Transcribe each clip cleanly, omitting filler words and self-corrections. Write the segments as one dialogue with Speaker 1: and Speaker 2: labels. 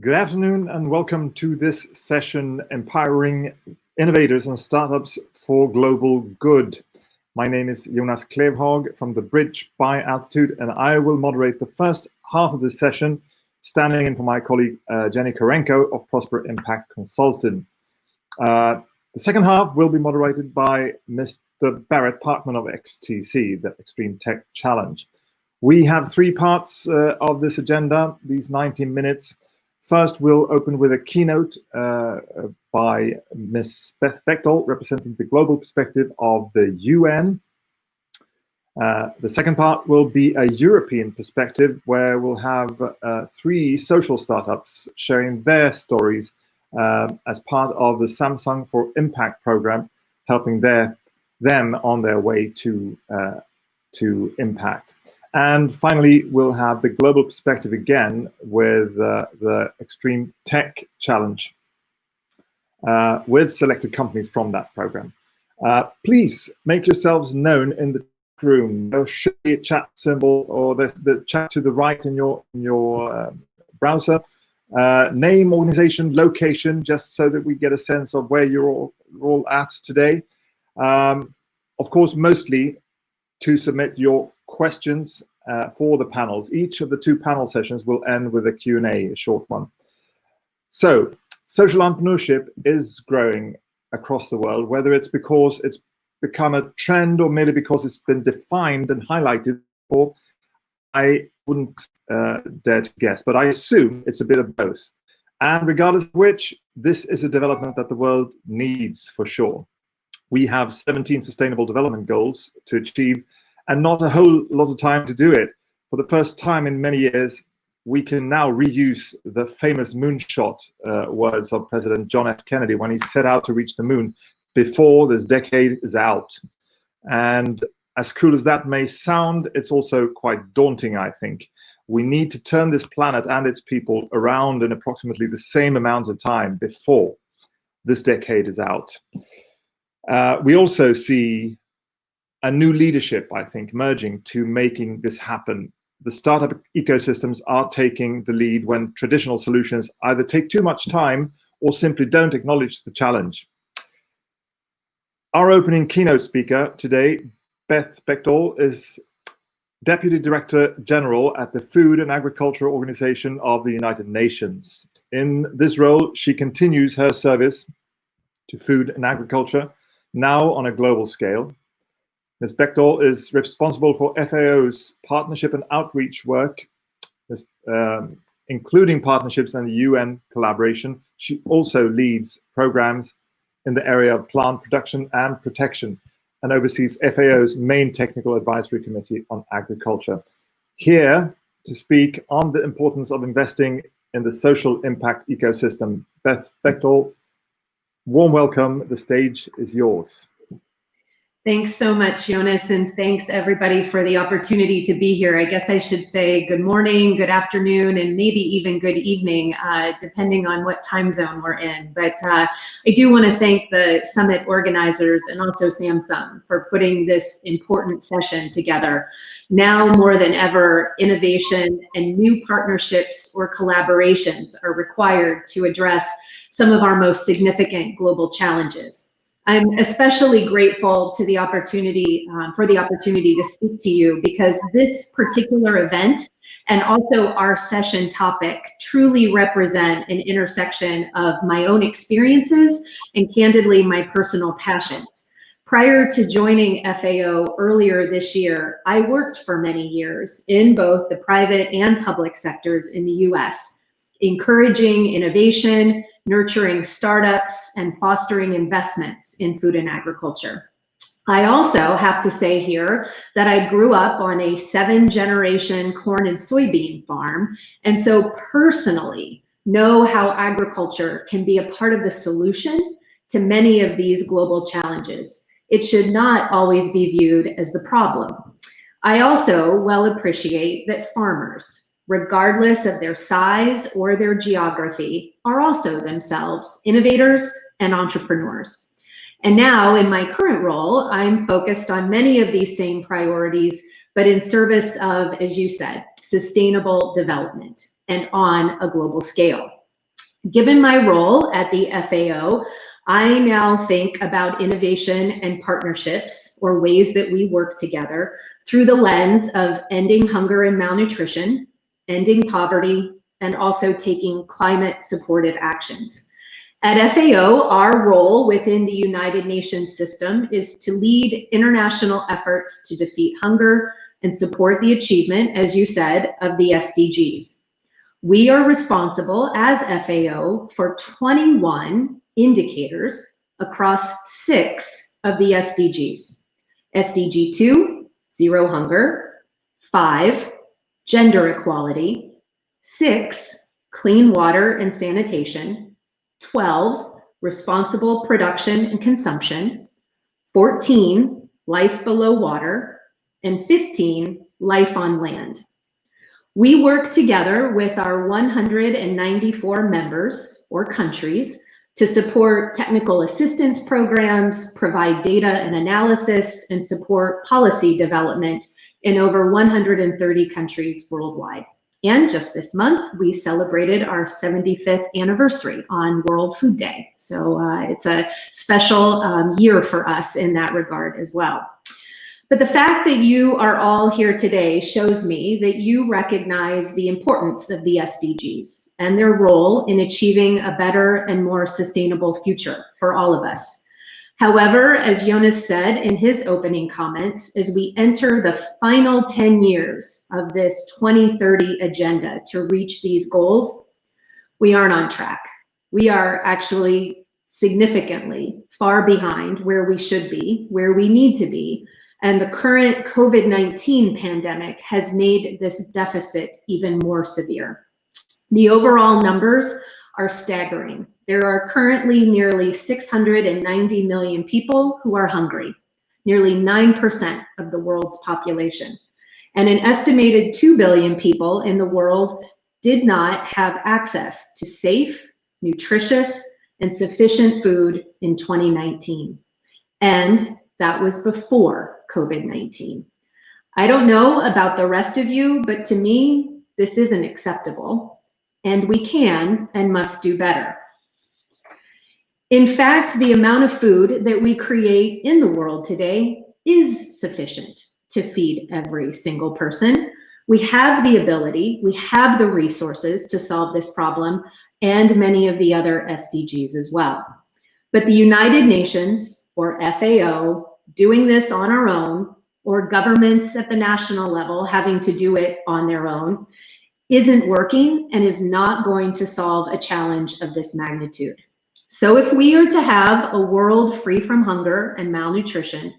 Speaker 1: Good afternoon and welcome to this session, Empowering Innovators and Startups for Global Good. My name is Jonas Klevhag from the Bridge by Altitude, and I will moderate the first half of this session, standing in for my colleague Jenny Korenko of Prosper Impact Consulting. The second half will be moderated by Mr. Barrett Parkman of XTC, the Extreme Tech Challenge. We have three parts of this agenda, these 90 minutes. First, we'll open with a keynote by Ms. Beth Bechtel, representing the global perspective of the UN. The second part will be a European perspective, where we'll have three social startups sharing their stories as part of the Samsung for Impact program, helping them on their way to impact. And finally, we'll have the global perspective again with the Extreme Tech Challenge with selected companies from that program. Please make yourselves known in the room. There should be a chat symbol or the chat to the right in your browser. Name, organization, location, just so that we get a sense of where you're all at today. Of course, mostly to submit your questions for the panels. Each of the two panel sessions will end with a Q&A, a short one. So, social entrepreneurship is growing across the world, whether it's because it's become a trend or merely because it's been defined and highlighted, or I wouldn't dare to guess, but I assume it's a bit of both. And regardless of which, this is a development that the world needs for sure. We have 17 sustainable development goals to achieve, and not a whole lot of time to do it. For the first time in many years, we can now reuse the famous moonshot words of President John F. Kennedy when he set out to reach the moon before this decade is out. And as cool as that may sound, it's also quite daunting, I think. We need to turn this planet and its people around in approximately the same amount of time before this decade is out. We also see a new leadership, I think, emerging to making this happen. The startup ecosystems are taking the lead when traditional solutions either take too much time or simply don't acknowledge the challenge. Our opening keynote speaker today, Beth Bechtel, is Deputy Director General at the Food and Agriculture Organization of the United Nations. In this role, she continues her service to food and agriculture, now on a global scale. Ms. Bechtel is responsible for FAO's partnership and outreach work, including partnerships and the UN collaboration. She also leads programs in the area of plant production and protection and oversees FAO's main technical advisory committee on agriculture. Here to speak on the importance of investing in the social impact ecosystem, Beth Bechtel, warm welcome. The stage is yours.
Speaker 2: Thanks so much, Jonas, and thanks everybody for the opportunity to be here. I guess I should say good morning, good afternoon, and maybe even good evening, depending on what time zone we're in. But I do want to thank the summit organizers and also Samsung for putting this important session together. Now more than ever, innovation and new partnerships or collaborations are required to address some of our most significant global challenges. I'm especially grateful to the opportunity, for the opportunity to speak to you, because this particular event and also our session topic truly represent an intersection of my own experiences and candidly my personal passions. Prior to joining FAO earlier this year, I worked for many years in both the private and public sectors in the US, encouraging innovation, nurturing startups, and fostering investments in food and agriculture. I also have to say here that I grew up on a 7-generation corn and soybean farm, and so personally know how agriculture can be a part of the solution to many of these global challenges. It should not always be viewed as the problem. I also well appreciate that farmers, regardless of their size or their geography, are also themselves innovators and entrepreneurs. And now in my current role, I'm focused on many of these same priorities, but in service of, as you said, sustainable development and on a global scale. Given my role at the FAO, I now think about innovation and partnerships, or ways that we work together, through the lens of ending hunger and malnutrition, ending poverty, and also taking climate supportive actions. At FAO, our role within the United Nations system is to lead international efforts to defeat hunger and support the achievement, as you said, of the SDGs. We are responsible as FAO for 21 indicators across 6 of the SDGs. SDG 2, zero hunger; 5, gender equality; 6, clean water and sanitation; 12, responsible production and consumption; 14, life below water; and 15, life on land. We work together with our 194 members or countries to support technical assistance programs, provide data and analysis, and support policy development in over 130 countries worldwide. And just this month, we celebrated our 75th anniversary on World Food Day. So it's a special year for us in that regard as well. But the fact that you are all here today shows me that you recognize the importance of the SDGs and their role in achieving a better and more sustainable future for all of us. However, as Jonas said in his opening comments, as we enter the final 10 years of this 2030 agenda to reach these goals, we aren't on track. We are actually significantly far behind where we should be, where we need to be. And the current COVID-19 pandemic has made this deficit even more severe. The overall numbers are staggering. There are currently nearly 690 million people who are hungry, nearly 9% of the world's population. And an estimated 2 billion people in the world did not have access to safe, nutritious, and sufficient food in 2019. And that was before COVID-19. I don't know about the rest of you, but to me, this isn't acceptable, and we can and must do better. In fact, the amount of food that we create in the world today is sufficient to feed every single person. We have the ability, we have the resources to solve this problem, and many of the other SDGs as well. But the United Nations, or FAO, doing this on our own, or governments at the national level having to do it on their own, isn't working and is not going to solve a challenge of this magnitude. So if we are to have a world free from hunger and malnutrition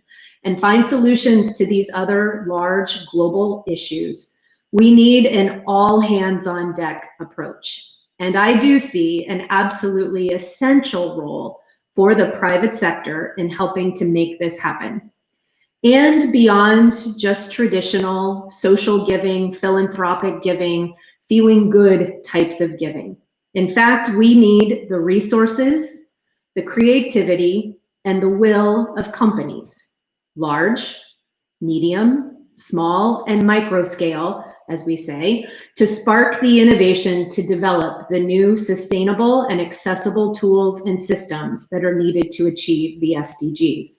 Speaker 2: and find solutions to these other large global issues, we need an all hands on deck approach. And I do see an absolutely essential role for the private sector in helping to make this happen. And beyond just traditional social giving, philanthropic giving, feeling good types of giving. In fact, we need the resources, the creativity, and the will of companies, large, medium, small, and micro scale, as we say, to spark the innovation to develop the new sustainable and accessible tools and systems that are needed to achieve the SDGs.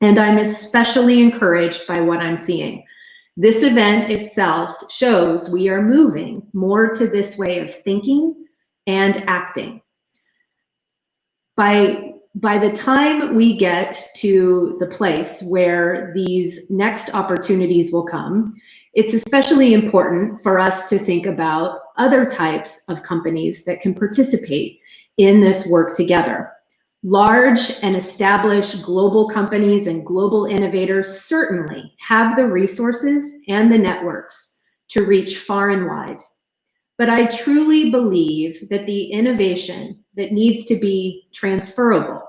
Speaker 2: And I'm especially encouraged by what I'm seeing. This event itself shows we are moving more to this way of thinking and acting. By the time we get to the place where these next opportunities will come, it's especially important for us to think about other types of companies that can participate in this work together. Large and established global companies and global innovators certainly have the resources and the networks to reach far and wide. But I truly believe that the innovation that needs to be transferable,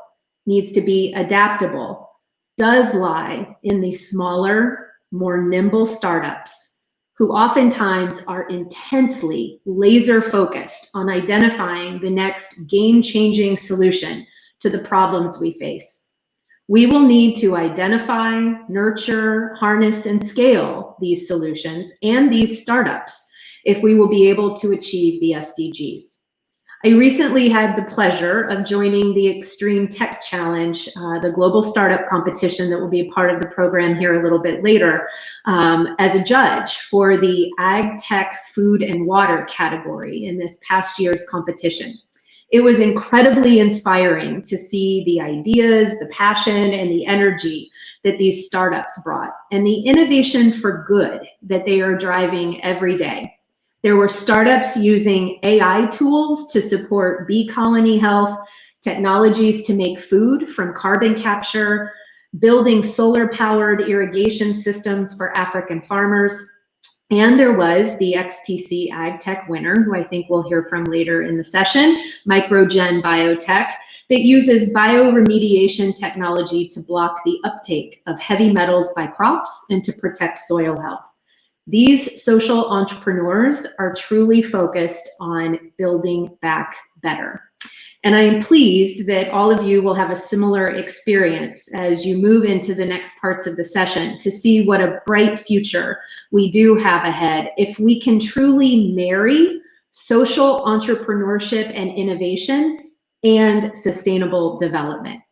Speaker 2: needs to be adaptable, does lie in the smaller, more nimble startups who oftentimes are intensely laser focused on identifying the next game-changing solution to the problems we face. We will need to identify, nurture, harness, and scale these solutions and these startups if we will be able to achieve the SDGs. I recently had the pleasure of joining the Extreme Tech Challenge, the global startup competition that will be a part of the program here a little bit later, as a judge for the Ag Tech Food and Water category in this past year's competition. It was incredibly inspiring to see the ideas, the passion, and the energy that these startups brought, and the innovation for good that they are driving every day. There were startups using AI tools to support bee colony health, technologies to make food from carbon capture, building solar-powered irrigation systems for African farmers. And there was the XTC AgTech winner, who I think we'll hear from later in the session, Microgen Biotech, that uses bioremediation technology to block the uptake of heavy metals by crops and to protect soil health. These social entrepreneurs are truly focused on building back better. And I am pleased that all of you will have a similar experience as you move into the next parts of the session to see what a bright future we do have ahead if we can truly marry social entrepreneurship and innovation and sustainable development.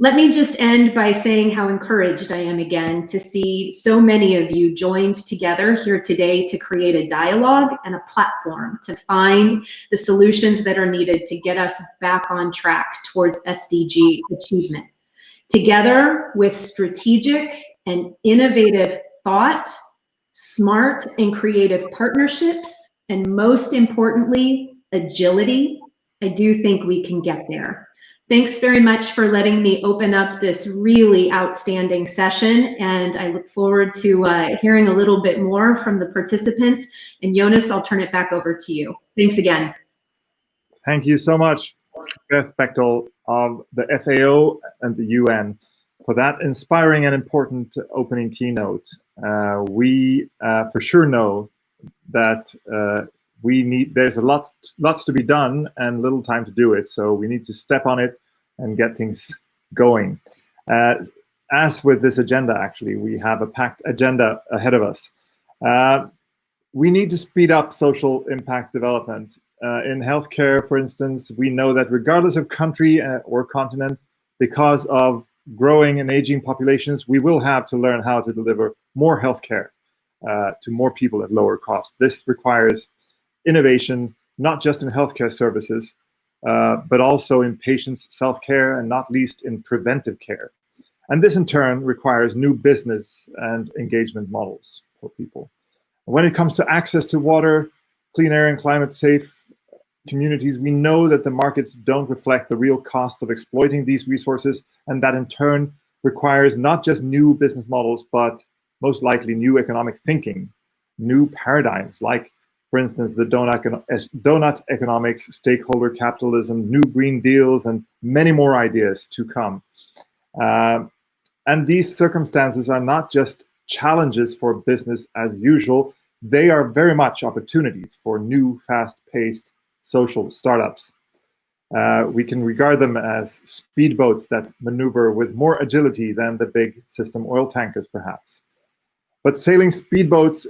Speaker 2: Let me just end by saying how encouraged I am again to see so many of you joined together here today to create a dialogue and a platform to find the solutions that are needed to get us back on track towards SDG achievement. Together with strategic and innovative thought, smart and creative partnerships, and most importantly, agility, I do think we can get there. Thanks very much for letting me open up this really outstanding session, and I look forward to hearing a little bit more from the participants. And Jonas, I'll turn it back over to you. Thanks again.
Speaker 1: Thank you so much, Beth Bechtel of the FAO and the UN, for that inspiring and important opening keynote. We for sure know that there's lots to be done and little time to do it, so we need to step on it and get things going. As with this agenda, actually, we have a packed agenda ahead of us. We need to speed up social impact development. In healthcare, for instance, we know that regardless of country or continent, because of growing and aging populations, we will have to learn how to deliver more healthcare to more people at lower cost. This requires innovation, not just in healthcare services, but also in patients' self-care and not least in preventive care. And this in turn requires new business and engagement models for people. When it comes to access to water, clean air and climate safe communities, we know that the markets don't reflect the real costs of exploiting these resources, and that in turn requires not just new business models, but most likely new economic thinking, new paradigms like, for instance, the donut economics, stakeholder capitalism, new green deals, and many more ideas to come. And these circumstances are not just challenges for business as usual, they are very much opportunities for new, fast-paced social startups. We can regard them as speedboats that maneuver with more agility than the big system oil tankers, perhaps. But sailing speedboats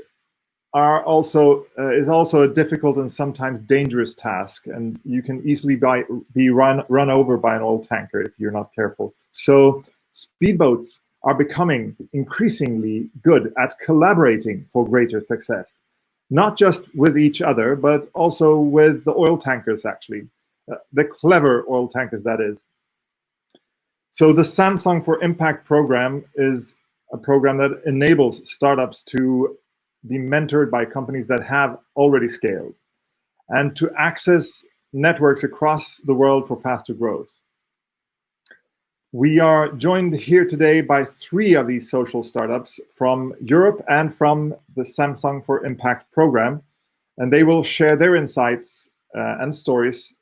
Speaker 1: is also a difficult and sometimes dangerous task, and you can easily be run over by an oil tanker if you're not careful. So speedboats are becoming increasingly good at collaborating for greater success, not just with each other, but also with the oil tankers, actually, the clever oil tankers, that is. So the Samsung for Impact program is a program that enables startups to be mentored by companies that have already scaled and to access networks across the world for faster growth. We are joined here today by 3 of these social startups from Europe and from the Samsung for Impact program, and they will share their insights and stories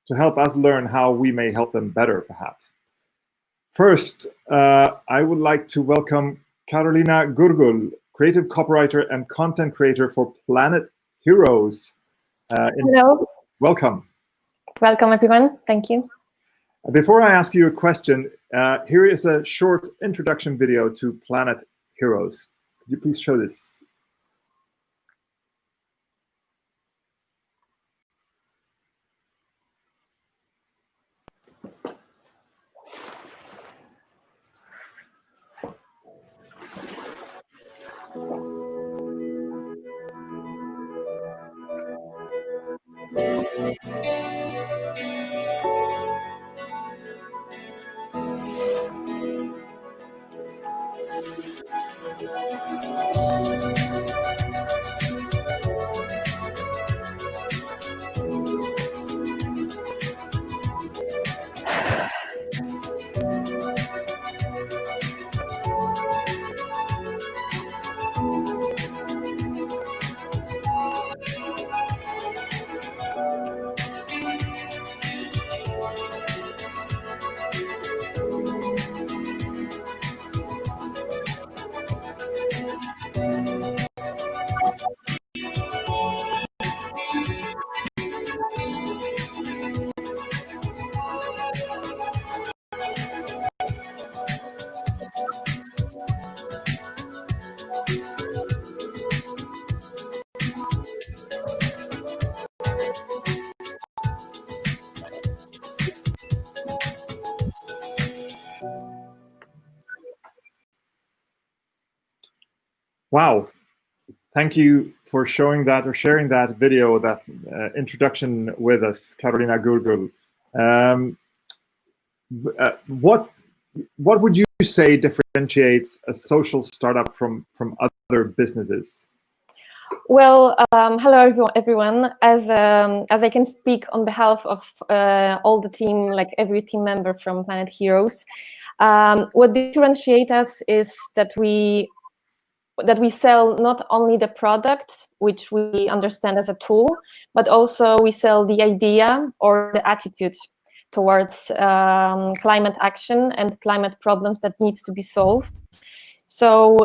Speaker 1: to help us learn how we may help them better, perhaps. First, I would like to welcome Carolina Gurgul, creative copywriter and content creator for Planet Heroes.
Speaker 3: Hello.
Speaker 1: Welcome.
Speaker 3: Welcome, everyone. Thank you.
Speaker 1: Before I ask you a question, here is a short introduction video to Planet Heroes. Could you please show this? Wow, thank you for showing that or sharing that video, that introduction with us, Carolina Gurgul. What would you say differentiates a social startup from other businesses?
Speaker 3: Well, hello everyone. As I can speak on behalf of all the team, like every team member from Planet Heroes, what differentiates us is that we sell not only the product, which we understand as a tool, but also we sell the idea or the attitude towards climate action and climate problems that needs to be solved. So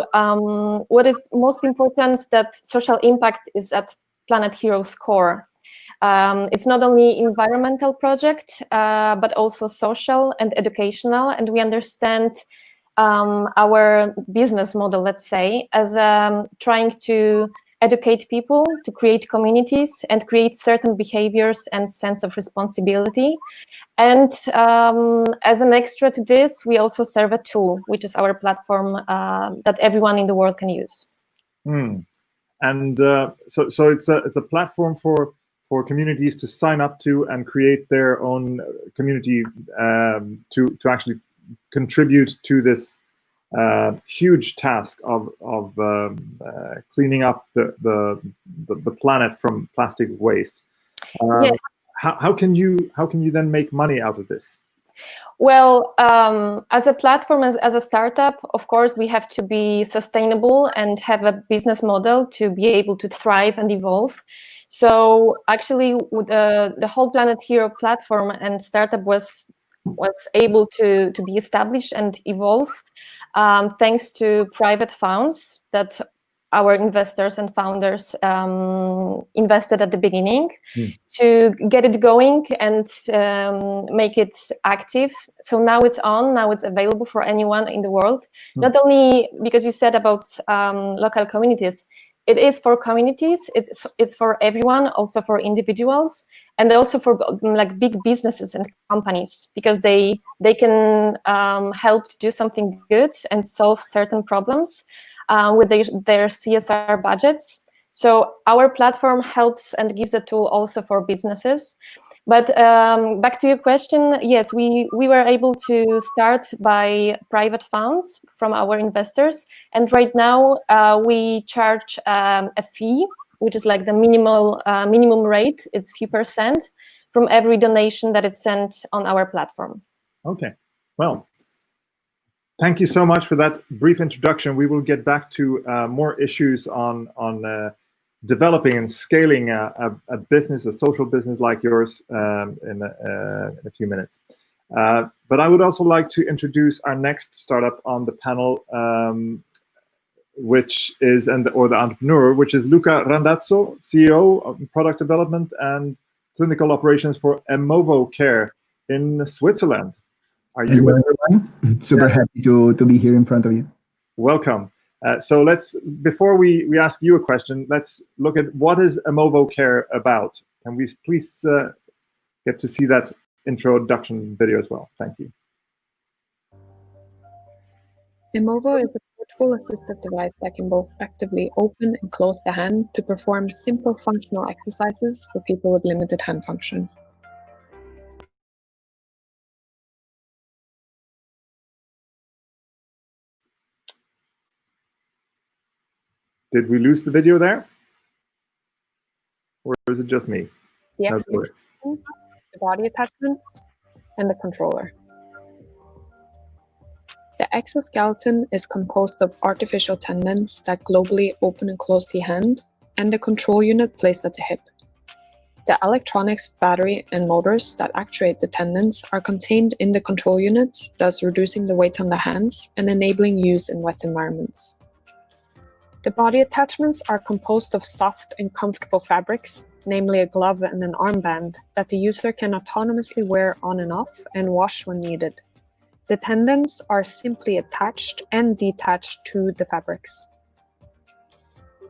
Speaker 3: what is most important, that social impact is at Planet Heroes' core. It's not only environmental project, but also social and educational, and we understand our business model, let's say, as trying to educate people, to create communities and create certain behaviors and sense of responsibility. And as an extra to this, we also serve a tool, which is our platform that everyone in the world can use.
Speaker 1: And so it's a platform for communities to sign up to and create their own community to actually contribute to this huge task of cleaning up the planet from plastic waste.
Speaker 3: Yeah.
Speaker 1: How can you then make money out of this?
Speaker 3: Well, as a platform, as a startup, of course, we have to be sustainable and have a business model to be able to thrive and evolve. So actually, the whole Planet Hero platform and startup was able to be established and evolve thanks to private funds that our investors and founders invested at the beginning to get it going and make it active. So now it's on, now it's available for anyone in the world. Not only because you said about local communities, it is for communities, it's for everyone, also for individuals, and also for like big businesses and companies, because they can help to do something good and solve certain problems with their CSR budgets. So our platform helps and gives a tool also for businesses. But back to your question, yes, we were able to start by private funds from our investors. And right now we charge a fee, which is like the minimum rate. It's few percent from every donation that is sent on our platform.
Speaker 1: Okay, well, thank you so much for that brief introduction. We will get back to more issues on developing and scaling a business, a social business like yours, in a few minutes. But I would also like to introduce our next startup on the panel, which is or the entrepreneur, which is Luca Randazzo, CEO of Product Development and Clinical Operations for Emovo Care in Switzerland. Are you?
Speaker 4: Hello, everyone. Super happy to be here in front of you.
Speaker 1: Welcome. So before we ask you a question, let's look at what is Emovo Care about. Can we please get to see that introduction video as well? Thank you.
Speaker 5: Emovo is a full assistive device that can both actively open and close the hand to perform simple functional exercises for people with limited hand function.
Speaker 1: Did we lose the video there? Or is it just me?
Speaker 5: The
Speaker 1: No,
Speaker 5: execution, the body attachments, and the controller. The exoskeleton is composed of artificial tendons that globally open and close the hand, and the control unit placed at the hip. The electronics, battery, and motors that actuate the tendons are contained in the control unit, thus reducing the weight on the hands and enabling use in wet environments. The body attachments are composed of soft and comfortable fabrics, namely a glove and an armband, that the user can autonomously wear on and off and wash when needed. The tendons are simply attached and detached to the fabrics.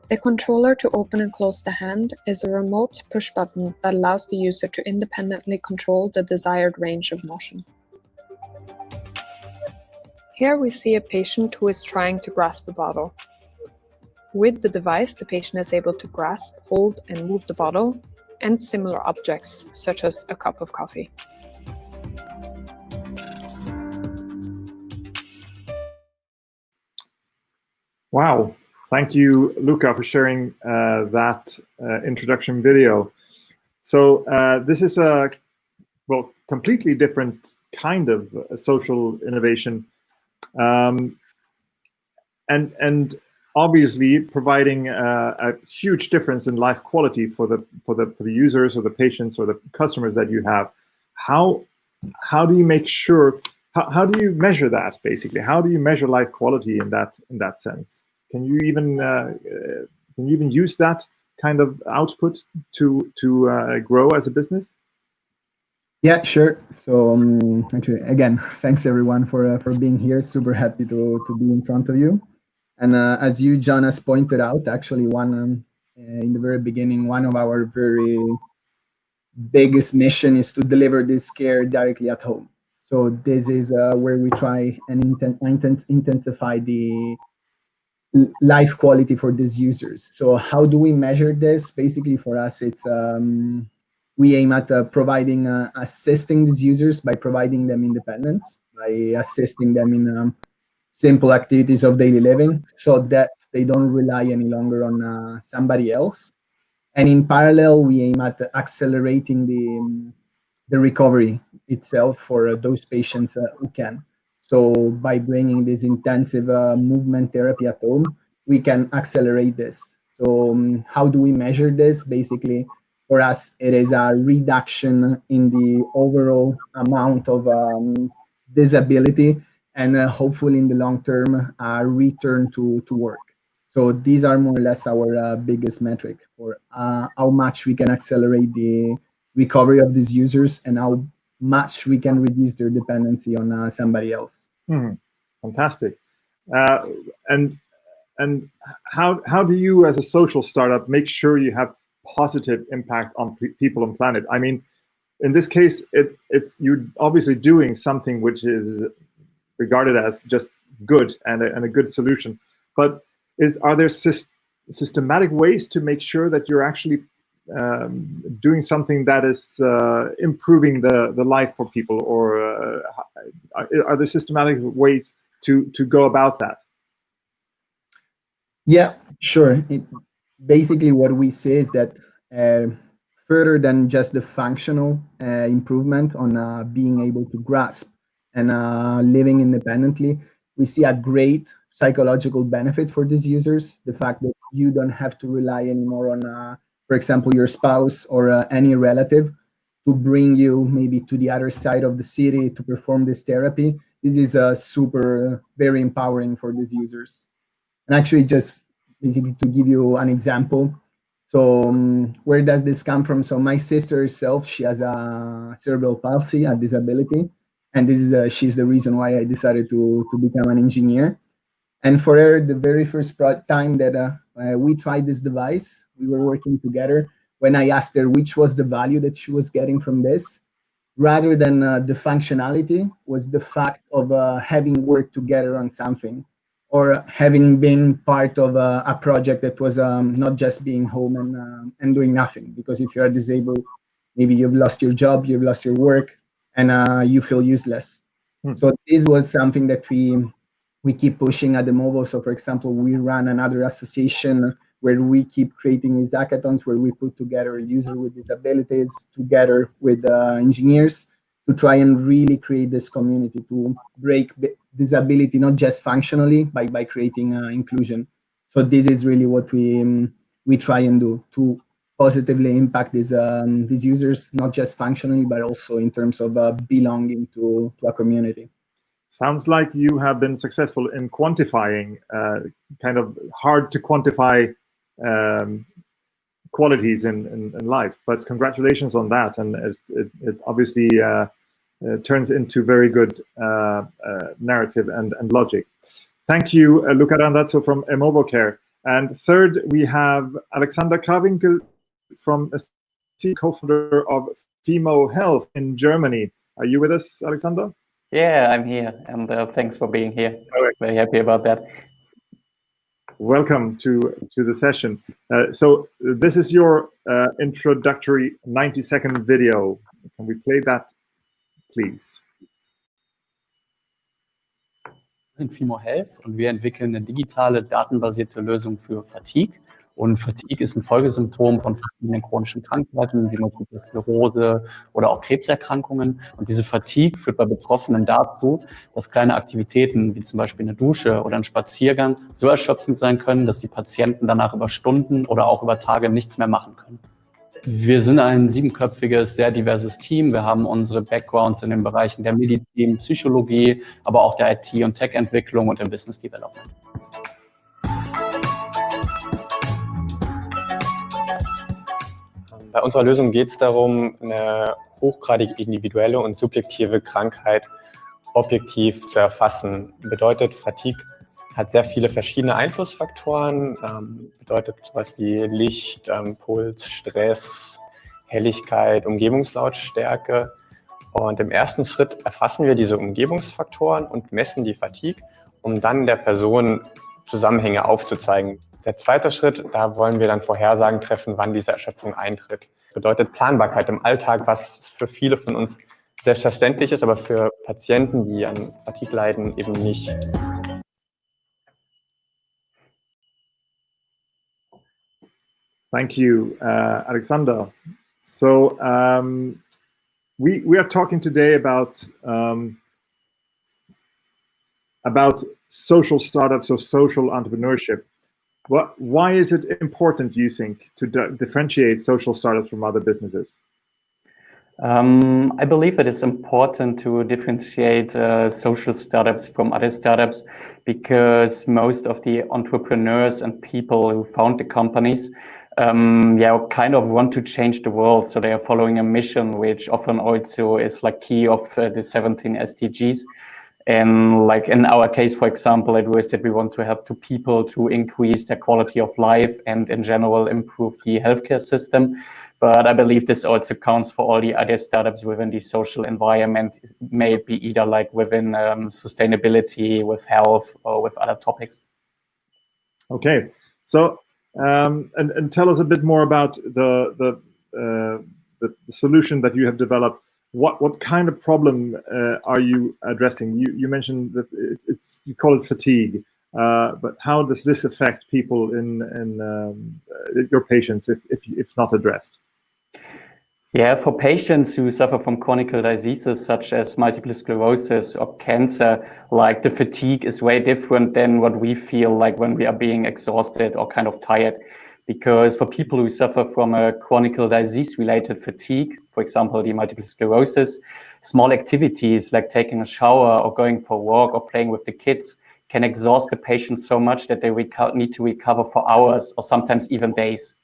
Speaker 5: The controller to open and close the hand is a remote push button that allows the user to independently control the desired range of motion. Here we see a patient who is trying to grasp a bottle. With the device, the patient is able to grasp, hold, and move the bottle and similar objects, such as a cup of coffee.
Speaker 1: Wow. Thank you, Luca, for sharing that introduction video. So this is a completely different kind of social innovation, and obviously providing a huge difference in life quality for the users or the patients or the customers that you have. How do you make sure? How do you measure that, basically? How do you measure life quality in that sense? Can you even use that kind of output to grow as a business?
Speaker 4: Yeah, sure. So actually, again, thanks everyone for being here. Super happy to be in front of you. And as you, Jonas, pointed out, actually, one in the very beginning, one of our very biggest mission is to deliver this care directly at home. So this is where we try and intensify the life quality for these users. So how do we measure this? Basically, for us, it's we aim at providing assisting these users by providing them independence, by assisting them in simple activities of daily living, so that they don't rely any longer on somebody else. And in parallel, we aim at accelerating the recovery itself for those patients who can. So by bringing this intensive movement therapy at home, we can accelerate this. So how do we measure this? Basically, for us, it is a reduction in the overall amount of disability, and hopefully in the long term, a return to work. So these are more or less our biggest metric for how much we can accelerate the recovery of these users and how much we can reduce their dependency on somebody else.
Speaker 1: Fantastic. And how do you, as a social startup, make sure you have positive impact on people and planet? I mean, in this case, it's you're obviously doing something which is regarded as just good and a good solution, but are there systematic ways to make sure that you're actually doing something that is improving the life for people, or are there systematic ways to go about that?
Speaker 4: Yeah, sure. Basically, what we say is that further than just the functional improvement on being able to grasp and living independently, we see a great psychological benefit for these users. The fact that you don't have to rely anymore on, for example, your spouse or any relative to bring you maybe to the other side of the city to perform this therapy. This is super, very empowering for these users. And actually, just basically to give you an example, so where does this come from? So my sister herself, she has a cerebral palsy, a disability, and this is she's the reason why I decided to become an engineer. And for her, the very first time that we tried this device, we were working together. When I asked her which was the value that she was getting from this, rather than the functionality, was the fact of having worked together on something. or having been part of a project that was not just being home and doing nothing. Because if you are disabled, maybe you've lost your job, you've lost your work, and you feel useless. So this was something that we keep pushing at the mobile. So for example, we run another association where we keep creating these hackathons where we put together users with disabilities together with engineers to try and really create this community to break disability, not just functionally, by creating inclusion. So this is really what we try and do to positively impact these users, not just functionally, but also in terms of belonging to a community.
Speaker 1: Sounds like you have been successful in quantifying kind of hard to quantify qualities in life, but congratulations on that. And it obviously turns into very good narrative and logic. Thank you, Luca Randazzo from Emovocare. And third, we have Alexander Krawinkel from co-founder of FIMO Health in Germany. Are you with us, Alexander?
Speaker 6: Yeah, I'm here, and thanks for being here.
Speaker 1: Right.
Speaker 6: Very happy about that.
Speaker 1: Welcome to the session. So this is your introductory 90-second video. Can we play that, please?
Speaker 7: Wir sind FIMO Health und wir entwickeln eine digitale, datenbasierte Lösung für Fatigue. Und Fatigue ist ein Folgesymptom von verschiedenen chronischen Krankheiten, wie Multiple Sklerose oder auch Krebserkrankungen. Und diese Fatigue führt bei Betroffenen dazu, dass kleine Aktivitäten, wie zum Beispiel eine Dusche oder ein Spaziergang, so erschöpfend sein können, dass die Patienten danach über Stunden oder auch über Tage nichts mehr machen können. Wir sind ein 7-köpfiges, sehr diverses Team. Wir haben unsere Backgrounds in den Bereichen der Medizin, Psychologie, aber auch der IT- und Tech-Entwicklung und im Business Development.
Speaker 8: Bei unserer Lösung geht es darum, eine hochgradig individuelle und subjektive Krankheit objektiv zu erfassen. Bedeutet, Fatigue hat sehr viele verschiedene Einflussfaktoren, bedeutet sowas wie Licht, Puls, Stress, Helligkeit, Umgebungslautstärke. Und im ersten Schritt erfassen wir diese Umgebungsfaktoren und messen die Fatigue, um dann der Person Zusammenhänge aufzuzeigen. Der zweite Schritt, da wollen wir dann Vorhersagen treffen, wann diese Erschöpfung eintritt. Das bedeutet Planbarkeit im Alltag, was für viele von uns selbstverständlich ist, aber für Patienten, die an Fatigue leiden, eben nicht.
Speaker 1: Thank you, Alexander. So we are talking today about social startups or social entrepreneurship. Why is it important, do you think, to differentiate social startups from other businesses?
Speaker 6: I believe it is important to differentiate social startups from other startups because most of the entrepreneurs and people who found the companies kind of want to change the world. So they are following a mission, which often also is like key of the 17 SDGs. And like in our case, for example, it was that we want to help people to increase their quality of life and in general improve the healthcare system. But I believe this also counts for all the other startups within the social environment, may it be either like within sustainability, with health, or with other topics.
Speaker 1: Okay, so and tell us a bit more about the solution that you have developed. What kind of problem are you addressing? You mentioned that you call it fatigue, but how does this affect people in your patients if not addressed?
Speaker 6: Yeah, for patients who suffer from chronic diseases such as multiple sclerosis or cancer, like the fatigue is way different than what we feel like when we are being exhausted or kind of tired. Because for people who suffer from a chronic disease-related fatigue, for example, the multiple sclerosis, small activities like taking a shower or going for a walk or playing with the kids can exhaust the patient so much that they need to recover for hours or sometimes even days.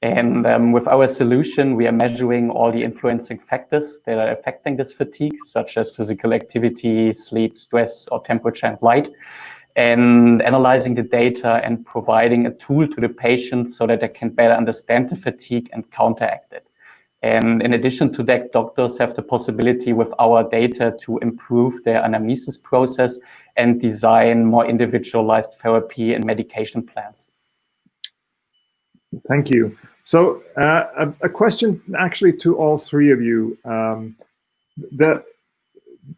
Speaker 6: And with our solution, we are measuring all the influencing factors that are affecting this fatigue, such as physical activity, sleep, stress, or temperature and light, and analyzing the data and providing a tool to the patient so that they can better understand the fatigue and counteract it. And in addition to that, doctors have the possibility with our data to improve their anamnesis process and design more individualized therapy and medication plans.
Speaker 1: Thank you. So a question actually to all three of you.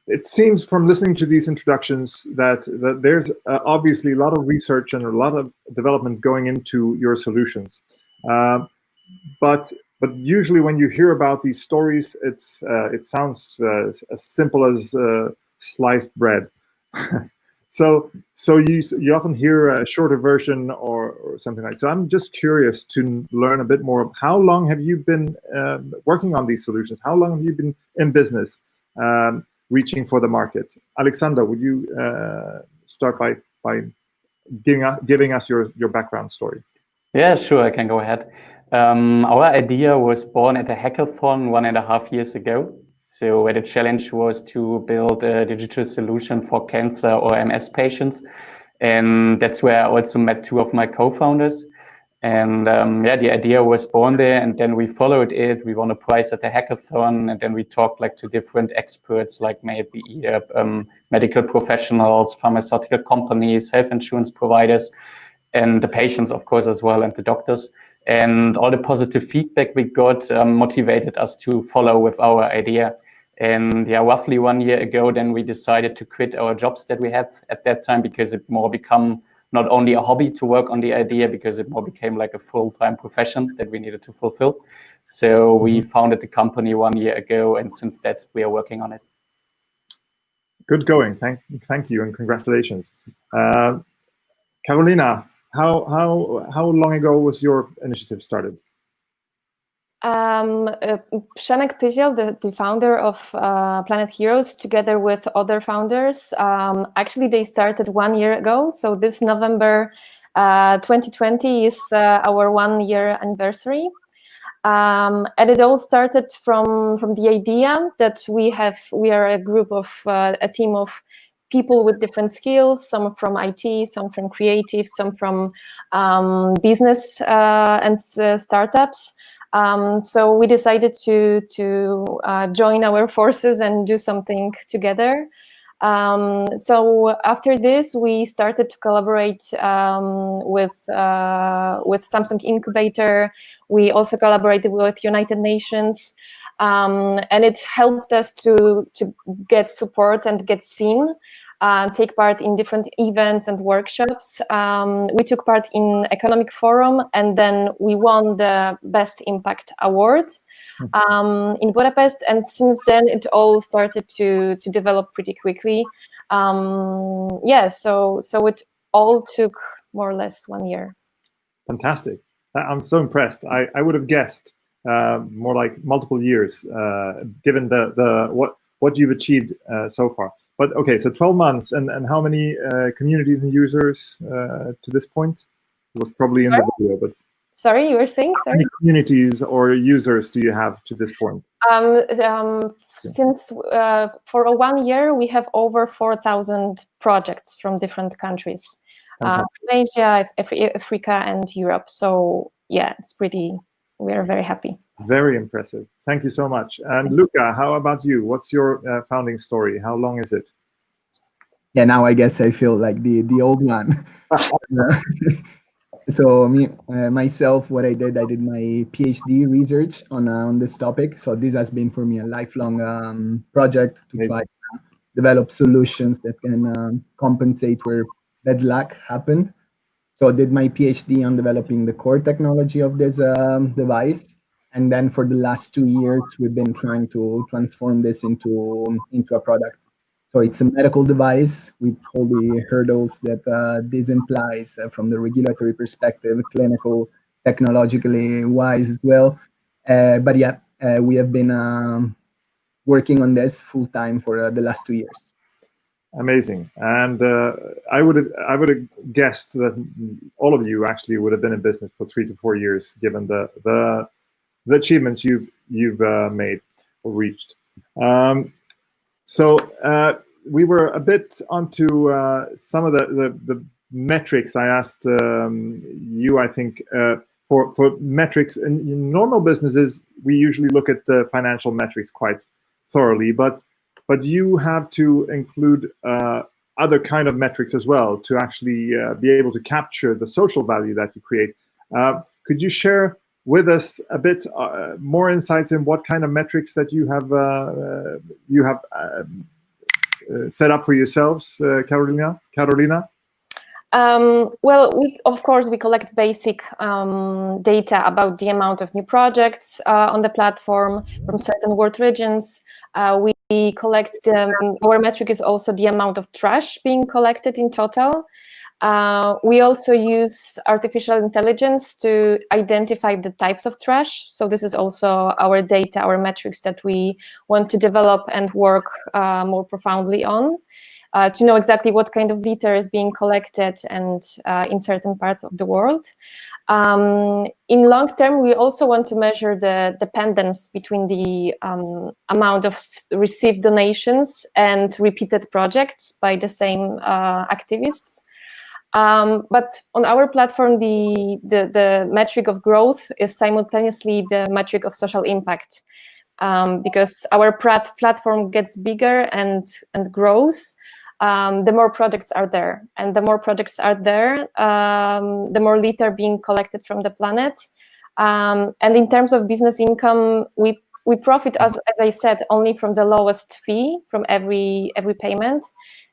Speaker 1: It seems from listening to these introductions that there's obviously a lot of research and a lot of development going into your solutions. But usually when you hear about these stories, it sounds as simple as sliced bread. So you often hear a shorter version or something like that. So I'm just curious to learn a bit more. How long have you been working on these solutions? How long have you been in business, reaching for the market? Alexander, would you start by giving us your background story?
Speaker 6: Yeah, sure, I can go ahead. Our idea was born at a hackathon 1.5 years ago. So where the challenge was to build a digital solution for cancer or MS patients. And that's where I also met two of my co-founders. And yeah, the idea was born there, and then we followed it. We won a prize at the hackathon, and then we talked to different experts, like maybe medical professionals, pharmaceutical companies, health insurance providers, and the patients, of course, as well, and the doctors. And all the positive feedback we got motivated us to follow with our idea. And yeah, roughly 1 year ago, then we decided to quit our jobs that we had at that time, because it more become not only a hobby to work on the idea, because it more became like a full-time profession that we needed to fulfill. So we founded the company 1 year ago, and since that we are working on it.
Speaker 1: Good going. Thank you, and congratulations. Carolina, how long ago was your initiative started?
Speaker 3: Przemek Pyziel, the founder of Planet Heroes, together with other founders, actually they started 1 year ago. So this November 2020 is our 1 year anniversary. And it all started from the idea that we are a group of a team of people with different skills, some from IT, some from creative, some from business and startups. So we decided to join our forces and do something together. So after this, we started to collaborate with Samsung Incubator. We also collaborated with United Nations, and it helped us to get support and get seen. Take part in different events and workshops. We took part in Economic Forum, and then we won the Best Impact Award in Budapest. And since then, it all started to develop pretty quickly. Yeah, so it all took more or less 1 year.
Speaker 1: Fantastic! I'm so impressed. I would have guessed more like multiple years, given what you've achieved so far. But okay, so 12 months, and how many communities and users to this point? It was probably in the video, but...
Speaker 3: Sorry, you were saying? Sorry?
Speaker 1: How many communities or users do you have to this point?
Speaker 3: Since for 1 year, we have over 4,000 projects from different countries. From Asia, Africa, and Europe. So yeah, we are very happy.
Speaker 1: Very impressive. Thank you so much. And Luca, how about you? What's your founding story? How long is it?
Speaker 4: Yeah, now I guess I feel like the old man. So myself, what I did my PhD research on this topic. So this has been for me a lifelong project to try to develop solutions that can compensate where bad luck happened. So I did my PhD on developing the core technology of this device. And then for the last 2 years, we've been trying to transform this into a product. So it's a medical device with all the hurdles that this implies from the regulatory perspective, clinical, technologically wise as well. But yeah, we have been working on this full time for the last 2 years.
Speaker 1: Amazing. And I would have guessed that all of you actually would have been in business for 3 to 4 years, given the achievements you've made or reached. So we were a bit onto some of the metrics I asked you, I think. for metrics. In normal businesses, we usually look at the financial metrics quite thoroughly, but you have to include other kind of metrics as well to actually be able to capture the social value that you create. Could you share with us a bit more insights in what kind of metrics that you have set up for yourselves, Carolina?
Speaker 3: Well, of course, we collect basic data about the amount of new projects on the platform from certain world regions. We collect our metric is also the amount of trash being collected in total. We also use artificial intelligence to identify the types of trash. So this is also our data, our metrics that we want to develop and work more profoundly on. To know exactly what kind of litter is being collected and in certain parts of the world. In long term, we also want to measure the dependence between the amount of received donations and repeated projects by the same activists. But on our platform, the metric of growth is simultaneously the metric of social impact, because our platform gets bigger and grows. The more projects are there, and the more projects are there, the more litter being collected from the planet. And in terms of business income, we profit, as I said, only from the lowest fee from every payment.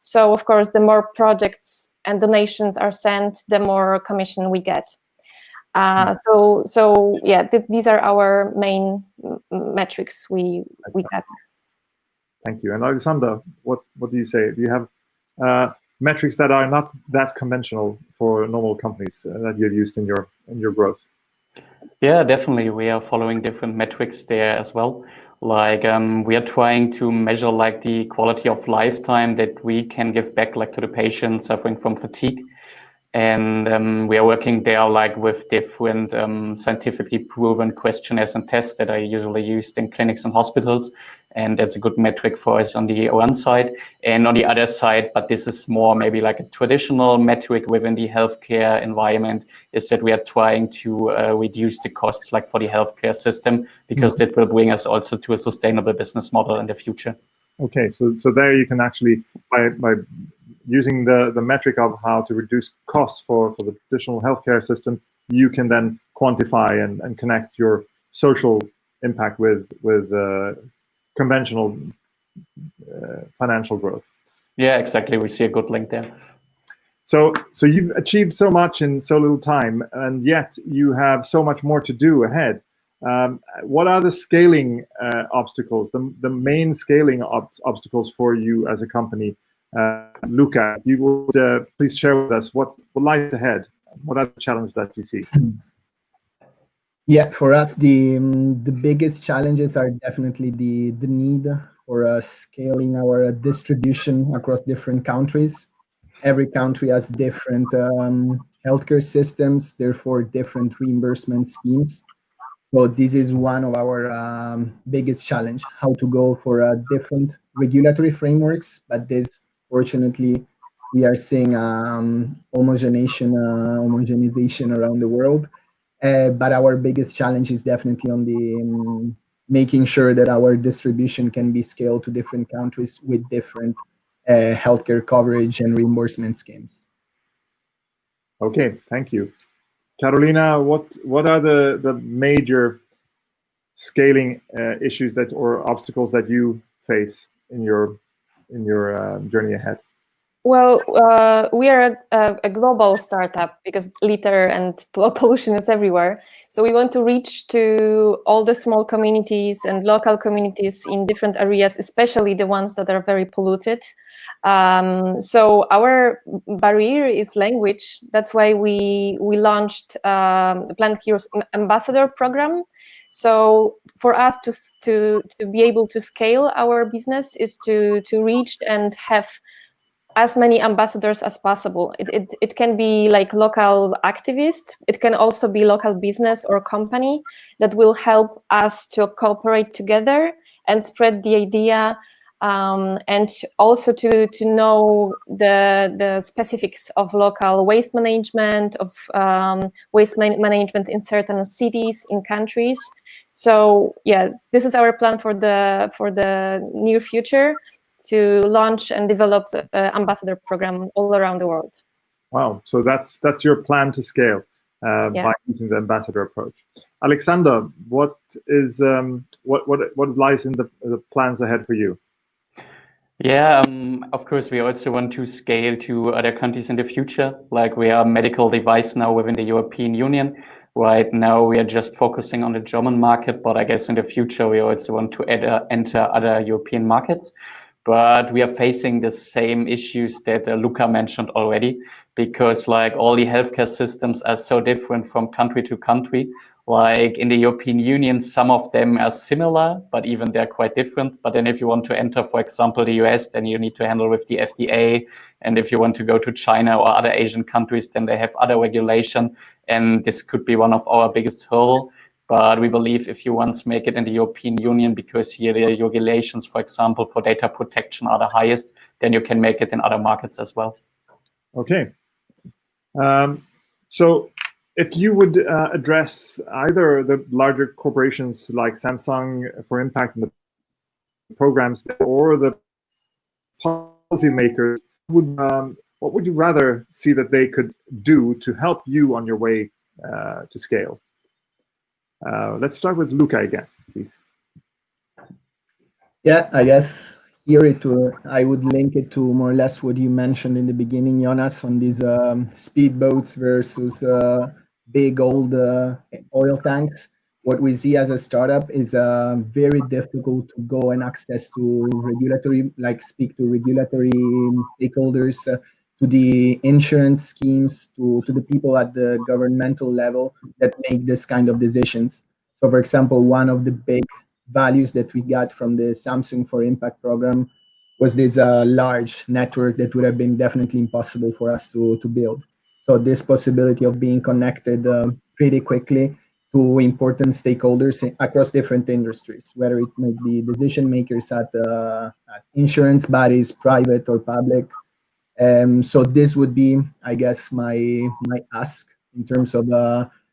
Speaker 3: So of course, the more projects and donations are sent, the more commission we get. So yeah, these are our main metrics we have.
Speaker 1: Thank you. And Alexander, what do you say? Do you have metrics that are not that conventional for normal companies that you've used in your growth?
Speaker 6: Yeah, definitely. We are following different metrics there as well. Like we are trying to measure like the quality of lifetime that we can give back like to the patients suffering from fatigue. And we are working there like with different scientifically proven questionnaires and tests that are usually used in clinics and hospitals. And that's a good metric for us on the one side. And on the other side, but this is more maybe like a traditional metric within the healthcare environment, is that we are trying to reduce the costs like for the healthcare system, because that will bring us also to a sustainable business model in the future.
Speaker 1: Okay, so there you can actually, by using the metric of how to reduce costs for the traditional healthcare system, you can then quantify and connect your social impact with conventional financial growth.
Speaker 6: Yeah, exactly. We see a good link there.
Speaker 1: So you've achieved so much in so little time, and yet you have so much more to do ahead. What are the scaling obstacles, the main scaling obstacles for you as a company? Luca, you would please share with us what lies ahead. What are the challenges that you see?
Speaker 4: Yeah, for us, the biggest challenges are definitely the need for scaling our distribution across different countries. Every country has different healthcare systems, therefore different reimbursement schemes. So this is one of our biggest challenge, how to go for different regulatory frameworks. But this, fortunately, we are seeing homogenization around the world. But our biggest challenge is definitely on the making sure that our distribution can be scaled to different countries with different healthcare coverage and reimbursement schemes.
Speaker 1: Okay, thank you. Carolina, what are the major scaling issues or obstacles that you face in your journey ahead?
Speaker 3: Well, we are a global startup because litter and pollution is everywhere. So we want to reach to all the small communities and local communities in different areas, especially the ones that are very polluted. So our barrier is language. That's why we launched the Planet Heroes Ambassador program. So for us to be able to scale our business is to reach and have as many ambassadors as possible. It can be like local activists. It can also be local business or company that will help us to cooperate together and spread the idea and also to know the specifics of local waste management, of waste management in certain cities, in countries. So yes, this is our plan for the near future, to launch and develop the ambassador program all around the world.
Speaker 1: Wow, so that's your plan to scale by using the ambassador approach. Alexander, what lies in the plans ahead for you?
Speaker 6: Yeah, of course, we also want to scale to other countries in the future. Like, we are a medical device now within the European Union. Right now, we are just focusing on the German market, but I guess in the future, we also want to enter other European markets. But we are facing the same issues that Luca mentioned already, because like all the healthcare systems are so different from country to country. Like in the European Union, some of them are similar, but even they're quite different. But then if you want to enter, for example, the US, then you need to handle with the FDA. And if you want to go to China or other Asian countries, then they have other regulation. And this could be one of our biggest hurdle. But we believe if you once make it in the European Union, because here the regulations, for example, for data protection are the highest, then you can make it in other markets as well.
Speaker 1: Okay. So if you would address either the larger corporations like Samsung for impact in the programs, or the policymakers, what would you rather see that they could do to help you on your way to scale? Let's start with Luca again, please.
Speaker 4: Yeah, I guess here I would link it to more or less what you mentioned in the beginning, Jonas, on these speedboats versus big old oil tanks. What we see as a startup is very difficult to go and access to regulatory, like speak to regulatory stakeholders, to the insurance schemes, to the people at the governmental level that make this kind of decisions. So, for example, one of the big values that we got from the Samsung for Impact program was this large network that would have been definitely impossible for us to build. So this possibility of being connected pretty quickly to important stakeholders across different industries, whether it might be decision makers at insurance bodies, private or public. So this would be, I guess, my ask in terms of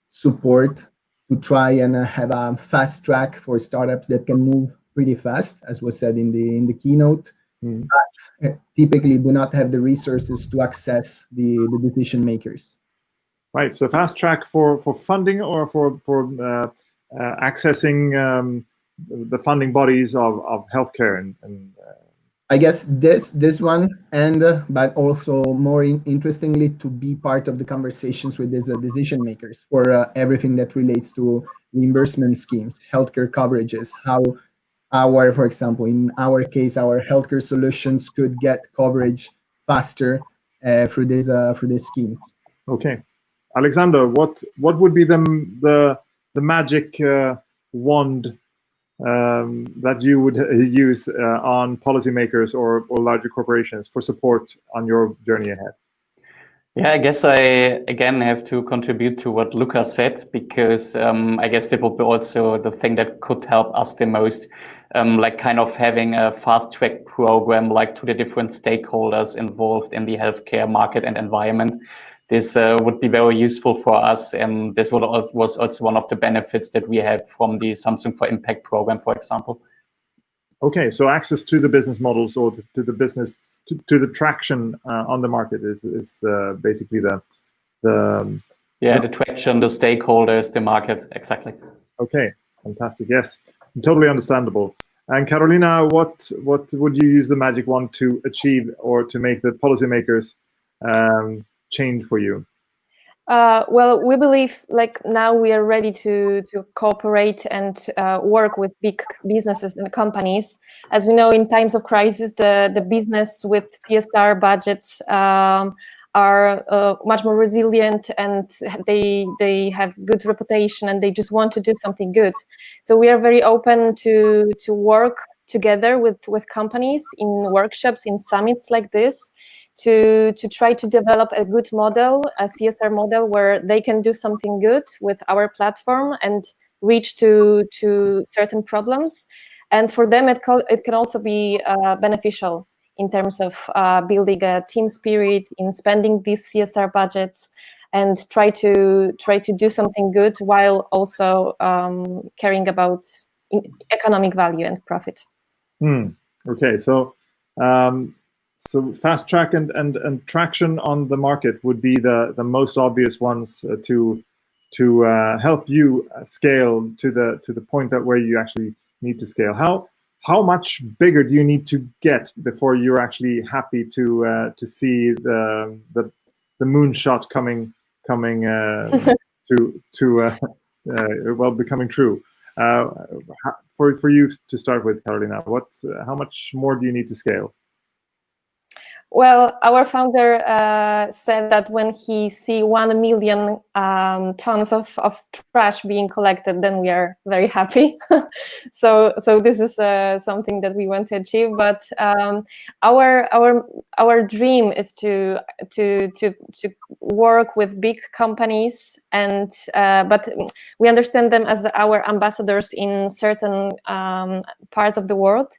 Speaker 4: support to try and have a fast track for startups that can move pretty fast, as was said in the keynote, but typically do not have the resources to access the decision makers.
Speaker 1: Right. So fast track for funding, or for accessing the funding bodies of healthcare and
Speaker 4: I guess this one, and but also more interestingly, to be part of the conversations with these decision makers for everything that relates to reimbursement schemes, healthcare coverages, how for example, in our case, our healthcare solutions could get coverage faster through these schemes.
Speaker 1: Okay, Alexander, what would be the magic wand that you would use on policymakers or larger corporations for support on your journey ahead?
Speaker 6: Yeah, I guess I again have to contribute to what Luca said, because I guess that would be also the thing that could help us the most, like kind of having a fast track program, like to the different stakeholders involved in the healthcare market and environment. This would be very useful for us, and this was also one of the benefits that we had from the Samsung for Impact program, for example.
Speaker 1: Okay, so access to the business models, or to the business, to the traction on the market is basically the
Speaker 6: traction, the stakeholders, the market, exactly.
Speaker 1: Okay, fantastic. Yes, totally understandable. And Carolina, what would you use the magic wand to achieve, or to make the policymakers change for you?
Speaker 3: Well, we believe like now we are ready to cooperate and work with big businesses and companies. As we know, in times of crisis, the business with CSR budgets are much more resilient, and they have good reputation, and they just want to do something good. So we are very open to work together with companies in workshops, in summits like this, to try to develop a good model, a CSR model, where they can do something good with our platform and reach to certain problems. And for them, it can also be beneficial in terms of building a team spirit, in spending these CSR budgets, and try to do something good while also caring about economic value and profit.
Speaker 1: Okay, so fast track and traction on the market would be the most obvious ones to help you scale to the point that where you actually need to scale. How much bigger do you need to get before you're actually happy to see the moonshot coming becoming true? For you to start with, Carolina, how much more do you need to scale?
Speaker 3: Well, our founder said that when he see 1 million tons of trash being collected, then we are very happy. so this is something that we want to achieve. But our dream is to work with big companies, and but we understand them as our ambassadors in certain parts of the world.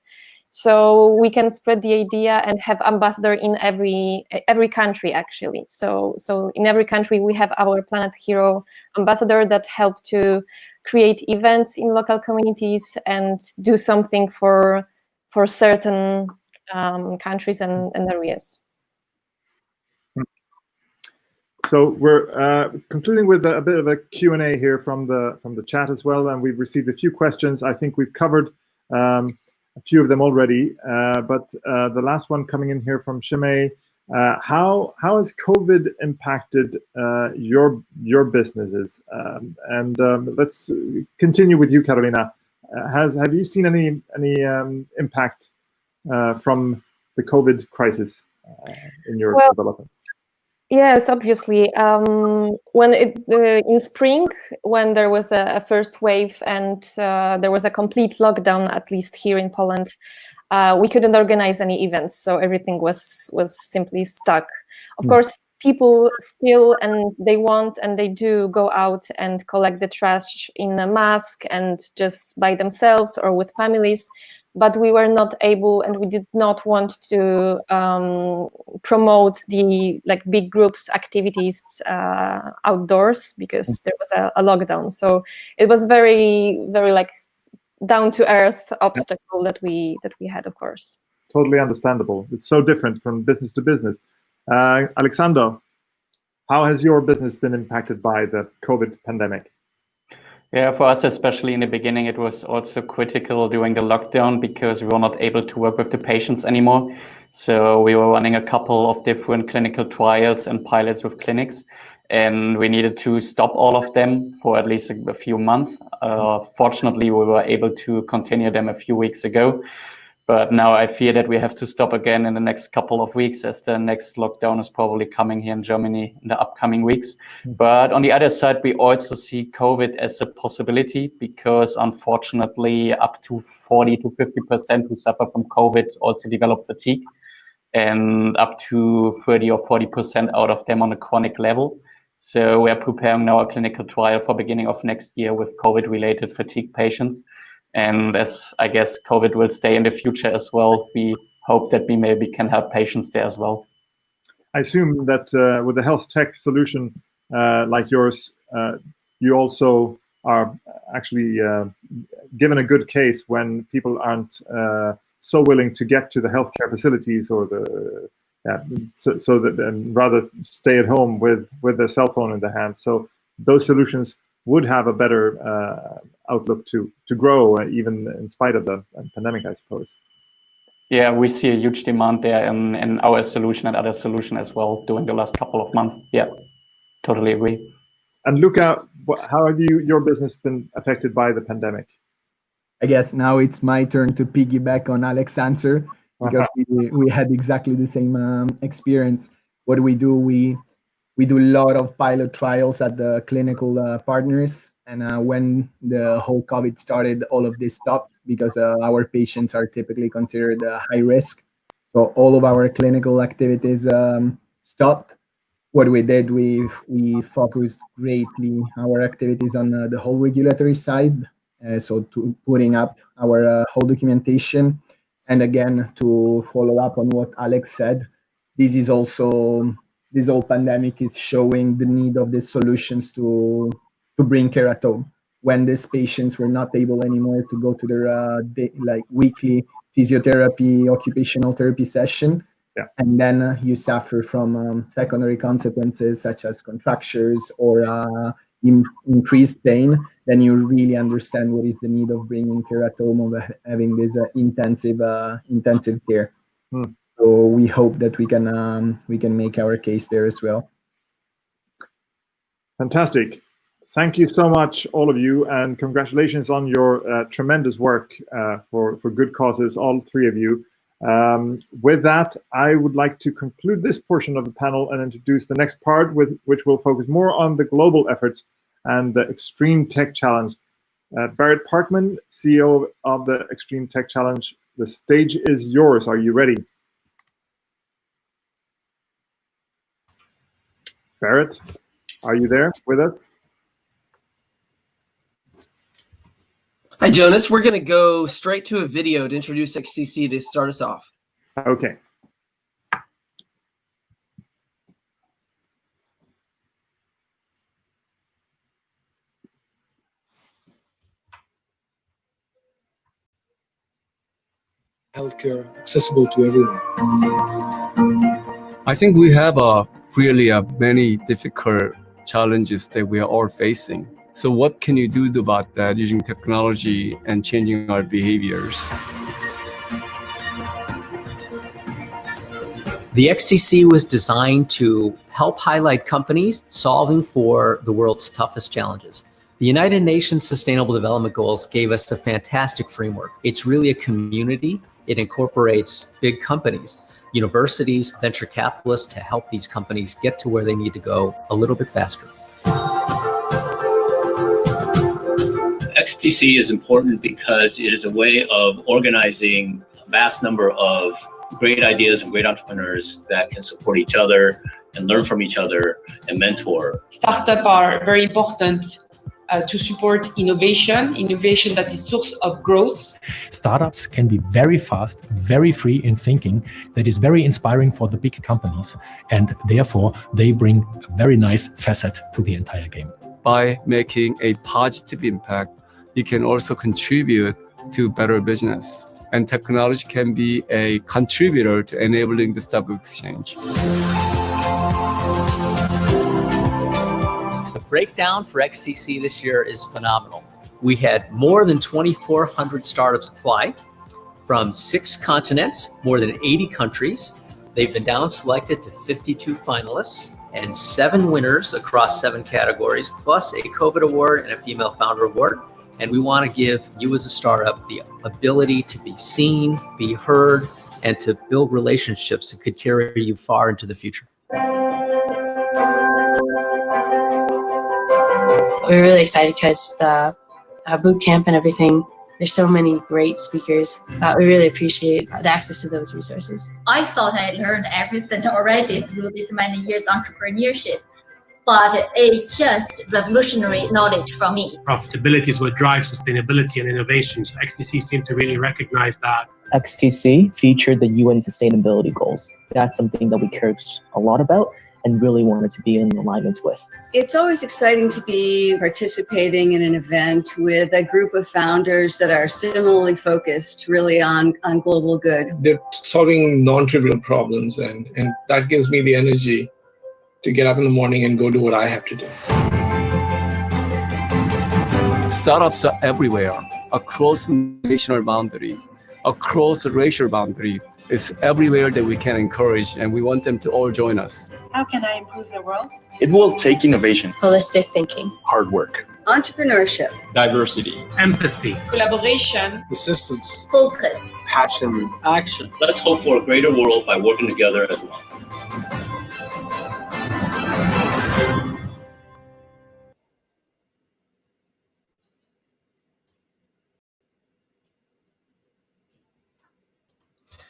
Speaker 3: So we can spread the idea and have ambassador in every country, actually. So in every country we have our Planet Hero ambassador that help to create events in local communities and do something for certain countries and areas.
Speaker 1: So we're concluding with a bit of a Q&A here from the chat as well, and we've received a few questions. I think we've covered a few of them already, but the last one coming in here from Shimei, how has COVID impacted your businesses? Let's continue with you, Carolina. Have you seen any impact from the COVID crisis in your development?
Speaker 3: Yes, obviously. When in spring, when there was a first wave and there was a complete lockdown, at least here in Poland, we couldn't organize any events, so everything was simply stuck. Of course, people still and they do go out and collect the trash in a mask and just by themselves or with families. But we were not able, and we did not want to promote the big groups activities outdoors because there was a lockdown. So it was very, very down to earth obstacle that we had, of course.
Speaker 1: Totally understandable. It's so different from business to business. Alexander, how has your business been impacted by the COVID pandemic?
Speaker 6: Yeah, for us, especially in the beginning, it was also critical during the lockdown because we were not able to work with the patients anymore. So we were running a couple of different clinical trials and pilots with clinics, and we needed to stop all of them for at least a few months. Fortunately, we were able to continue them a few weeks ago. But now I fear that we have to stop again in the next couple of weeks, as the next lockdown is probably coming here in Germany in the upcoming weeks. But on the other side, we also see COVID as a possibility because unfortunately up to 40 to 50% who suffer from COVID also develop fatigue, and up to 30 or 40% out of them on a chronic level. So we are preparing now a clinical trial for beginning of next year with COVID-related fatigue patients. And as I guess COVID will stay in the future as well, we hope that we maybe can help patients there as well.
Speaker 1: I assume that with a health tech solution like yours, you also are actually given a good case when people aren't so willing to get to the healthcare facilities or so that rather stay at home with their cell phone in their hand. So those solutions would have a better outlook to grow even in spite of the pandemic, I suppose.
Speaker 6: Yeah, we see a huge demand there in our solution and other solution as well during the last couple of months. Yeah, totally agree.
Speaker 1: And Luca, how have your business been affected by the pandemic?
Speaker 4: I guess now it's my turn to piggyback on Alex's answer because we had exactly the same experience. What we do, we do a lot of pilot trials at the clinical partners. And when the whole COVID started, all of this stopped because our patients are typically considered high risk. So all of our clinical activities stopped. What we did, we focused greatly our activities on the whole regulatory side. so to putting up our whole documentation. And again, to follow up on what Alex said, this whole pandemic is showing the need of these solutions to bring care at home. When these patients were not able anymore to go to their weekly physiotherapy, occupational therapy session, and then you suffer from secondary consequences such as contractures or increased pain, then you really understand what is the need of bringing care at home, of having this intensive care. So we hope that we can make our case there as well.
Speaker 1: Fantastic. Thank you so much, all of you, and congratulations on your tremendous work for good causes, all three of you. With that, I would like to conclude this portion of the panel and introduce the next part, which will focus more on the global efforts and the Extreme Tech Challenge. Barrett Parkman, CEO of the Extreme Tech Challenge, the stage is yours. Are you ready? Barrett, are you there with us?
Speaker 9: Hi, Jonas. We're going to go straight to a video to introduce XTC to start us off.
Speaker 1: Okay.
Speaker 10: Healthcare accessible to everyone.
Speaker 11: I think we have really many difficult challenges that we are all facing. So what can you do about that using technology and changing our behaviors?
Speaker 12: The XTC was designed to help highlight companies solving for the world's toughest challenges. The United Nations Sustainable Development Goals gave us a fantastic framework. It's really a community. It incorporates big companies, universities, venture capitalists to help these companies get to where they need to go a little bit faster.
Speaker 13: XTC is important because it is a way of organizing a vast number of great ideas and great entrepreneurs that can support each other and learn from each other and mentor.
Speaker 14: Startups are very important to support innovation that is source of growth.
Speaker 15: Startups can be very fast, very free in thinking, that is very inspiring for the big companies, and therefore they bring a very nice facet to the entire game.
Speaker 11: By making a positive impact, you can also contribute to better business. And technology can be a contributor to enabling the stock exchange.
Speaker 12: The breakdown for XTC this year is phenomenal. We had more than 2,400 startups apply from 6 continents, more than 80 countries. They've been down selected to 52 finalists and 7 winners across 7 categories, plus a COVID award and a female founder award. And we want to give you as a startup the ability to be seen, be heard, and to build relationships that could carry you far into the future.
Speaker 16: We're really excited because the boot camp and everything, there's so many great speakers. We really appreciate the access to those resources.
Speaker 17: I thought I learned everything already through this many years entrepreneurship, but it's just revolutionary knowledge for me.
Speaker 18: Profitability is what drives sustainability and innovation. So XTC seemed to really recognize that.
Speaker 19: XTC featured the UN Sustainability Goals. That's something that we cared a lot about and really wanted to be in alignment with.
Speaker 20: It's always exciting to be participating in an event with a group of founders that are similarly focused really on global good.
Speaker 10: They're solving non-trivial problems, and that gives me the energy to get up in the morning and go do what I have to do.
Speaker 11: Startups are everywhere, across national boundary, across racial boundary. It's everywhere that we can encourage, and we want them to all join us.
Speaker 21: How can I improve the world?
Speaker 22: It will take innovation,
Speaker 16: holistic thinking,
Speaker 22: hard work,
Speaker 20: entrepreneurship,
Speaker 22: diversity,
Speaker 18: empathy,
Speaker 14: collaboration,
Speaker 10: persistence,
Speaker 17: focus,
Speaker 22: passion, action.
Speaker 13: Let's hope for a greater world by working together as one.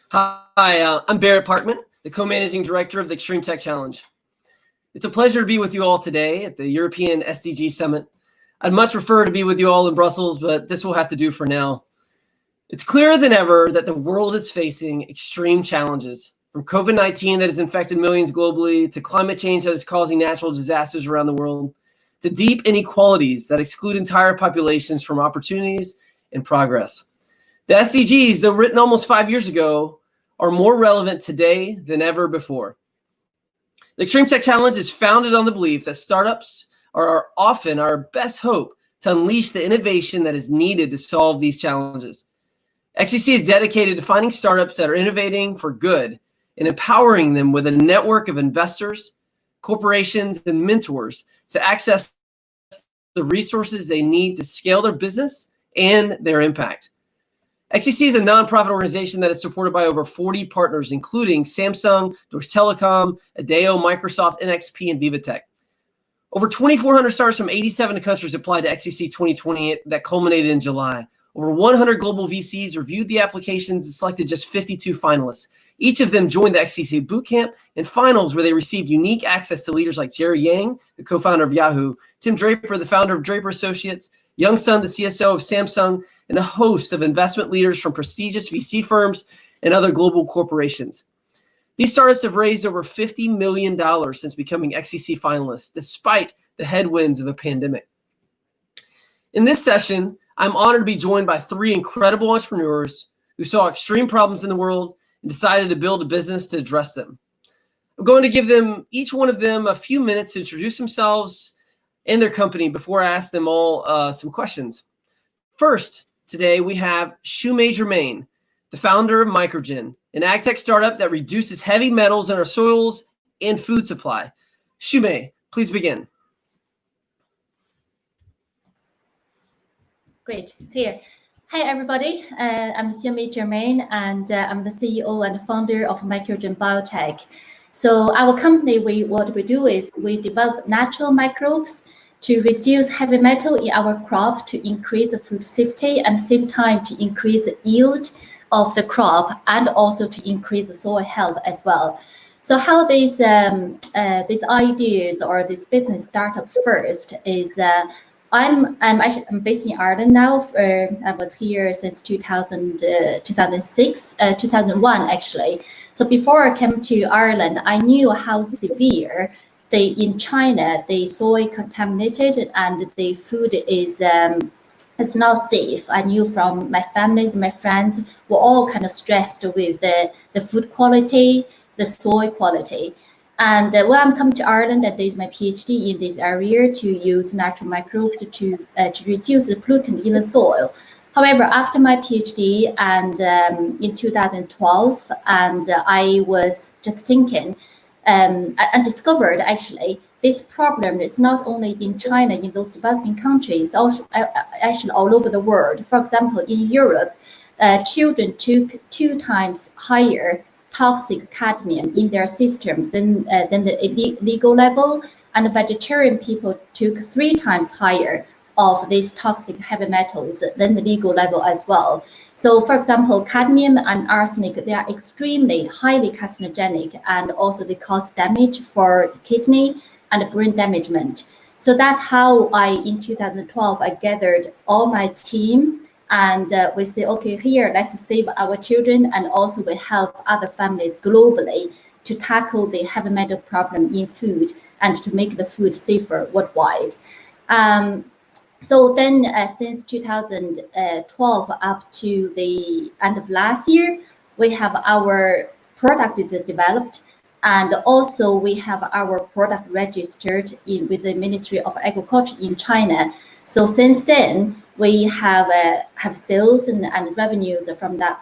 Speaker 9: Hi, I'm Barrett Parkman, the co-managing director of the Extreme Tech Challenge. It's a pleasure to be with you all today at the European SDG Summit. I'd much prefer to be with you all in Brussels, but this will have to do for now. It's clearer than ever that the world is facing extreme challenges, from COVID-19 that has infected millions globally, to climate change that is causing natural disasters around the world, to deep inequalities that exclude entire populations from opportunities and progress. The SDGs, though written almost 5 years ago, are more relevant today than ever before. The Extreme Tech Challenge is founded on the belief that startups are often our best hope to unleash the innovation that is needed to solve these challenges. XDC is dedicated to finding startups that are innovating for good and empowering them with a network of investors, corporations, and mentors to access the resources they need to scale their business and their impact. XDC is a nonprofit organization that is supported by over 40 partners, including Samsung, Deutsche Telekom, Adeo, Microsoft, NXP, and Vivatech. Over 2,400 startups from 87 countries applied to XDC 2020 that culminated in July. Over 100 global VCs reviewed the applications and selected just 52 finalists. Each of them joined the XDC Bootcamp and finals, where they received unique access to leaders like Jerry Yang, the co-founder of Yahoo, Tim Draper, the founder of Draper Associates, Young Sun, the CSO of Samsung, and a host of investment leaders from prestigious VC firms and other global corporations. These startups have raised over $50 million since becoming XDC finalists, despite the headwinds of a pandemic. In this session, I'm honored to be joined by 3 incredible entrepreneurs who saw extreme problems in the world and decided to build a business to address them. I'm going to give them, each one of them, a few minutes to introduce themselves and their company before I ask them all some questions. First, today we have Shumei Germain, the founder of Microgen, an ag-tech startup that reduces heavy metals in our soils and food supply. Shumei, please begin.
Speaker 17: Great. Here. Hi, everybody. I'm Shumei Germain, and I'm the CEO and founder of Microgen Biotech. So our company, what we do is we develop natural microbes to reduce heavy metal in our crop, to increase the food safety, and at the same time to increase the yield of the crop, and also to increase the soil health as well. So how these ideas or this business startup first is I'm based in Ireland now. I was here since 2001 actually. So before I came to Ireland, I knew how severe in China the soil contaminated and the food is not safe. I knew from my families, my friends were all kind of stressed with the food quality, the soil quality. And when I come to Ireland, I did my PhD in this area to use natural microbes to reduce the pollutant in the soil. However, after my PhD and in 2012, and I was just thinking, and discovered actually this problem is not only in China, in those developing countries, also actually all over the world. For example, in Europe, children took 2 times higher toxic cadmium in their system than the legal level, and vegetarian people took 3 times higher of these toxic heavy metals than the legal level as well. So for example, cadmium and arsenic, they are extremely highly carcinogenic, and also they cause damage for kidney and brain damagement. So that's how in 2012, I gathered all my team, and we say, okay, here, let's save our children, and also we help other families globally to tackle the heavy metal problem in food and to make the food safer worldwide. So then since 2012 up to the end of last year, we have our product developed, and also we have our product registered with the Ministry of Agriculture in China. So since then, we have sales and revenues from that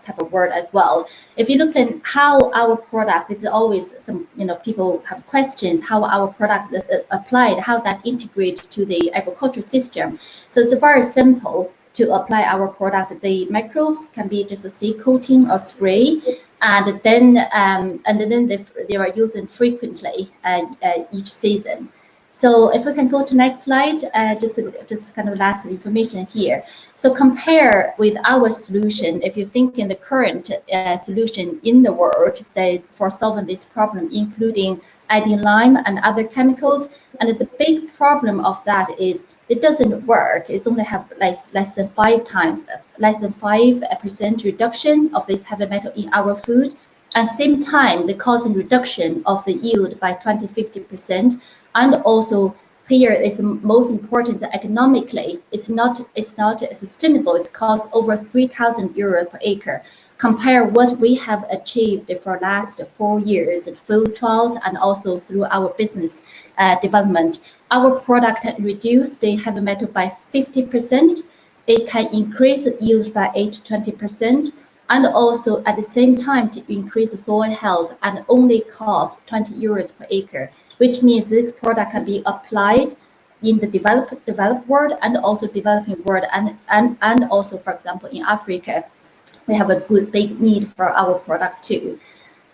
Speaker 17: type of work as well. If you look at how our product, it's always some, people have questions how our product applied, how that integrates to the agricultural system. So it's very simple to apply our product. The microbes can be just a seed coating or spray, and then they are used frequently each season. So if we can go to next slide, just kind of last information here. So compare with our solution, if you think in the current solution in the world for solving this problem, including adding lime and other chemicals, and the big problem of that is it doesn't work. It's only have less than 5% reduction of this heavy metal in our food. At the same time, the causing reduction of the yield by 20-50%, and also here is the most important economically. It's not sustainable. It's cost over 3,000 euro per acre. Compare what we have achieved for last 4 years in field trials and also through our business development. Our product reduce the heavy metal by 50%. It can increase the yield by 8-20%, and also at the same time to increase the soil health and only cost 20 euros per acre, which means this product can be applied in the developed world and also developing world, and also, for example, in Africa. We have a big need for our product too.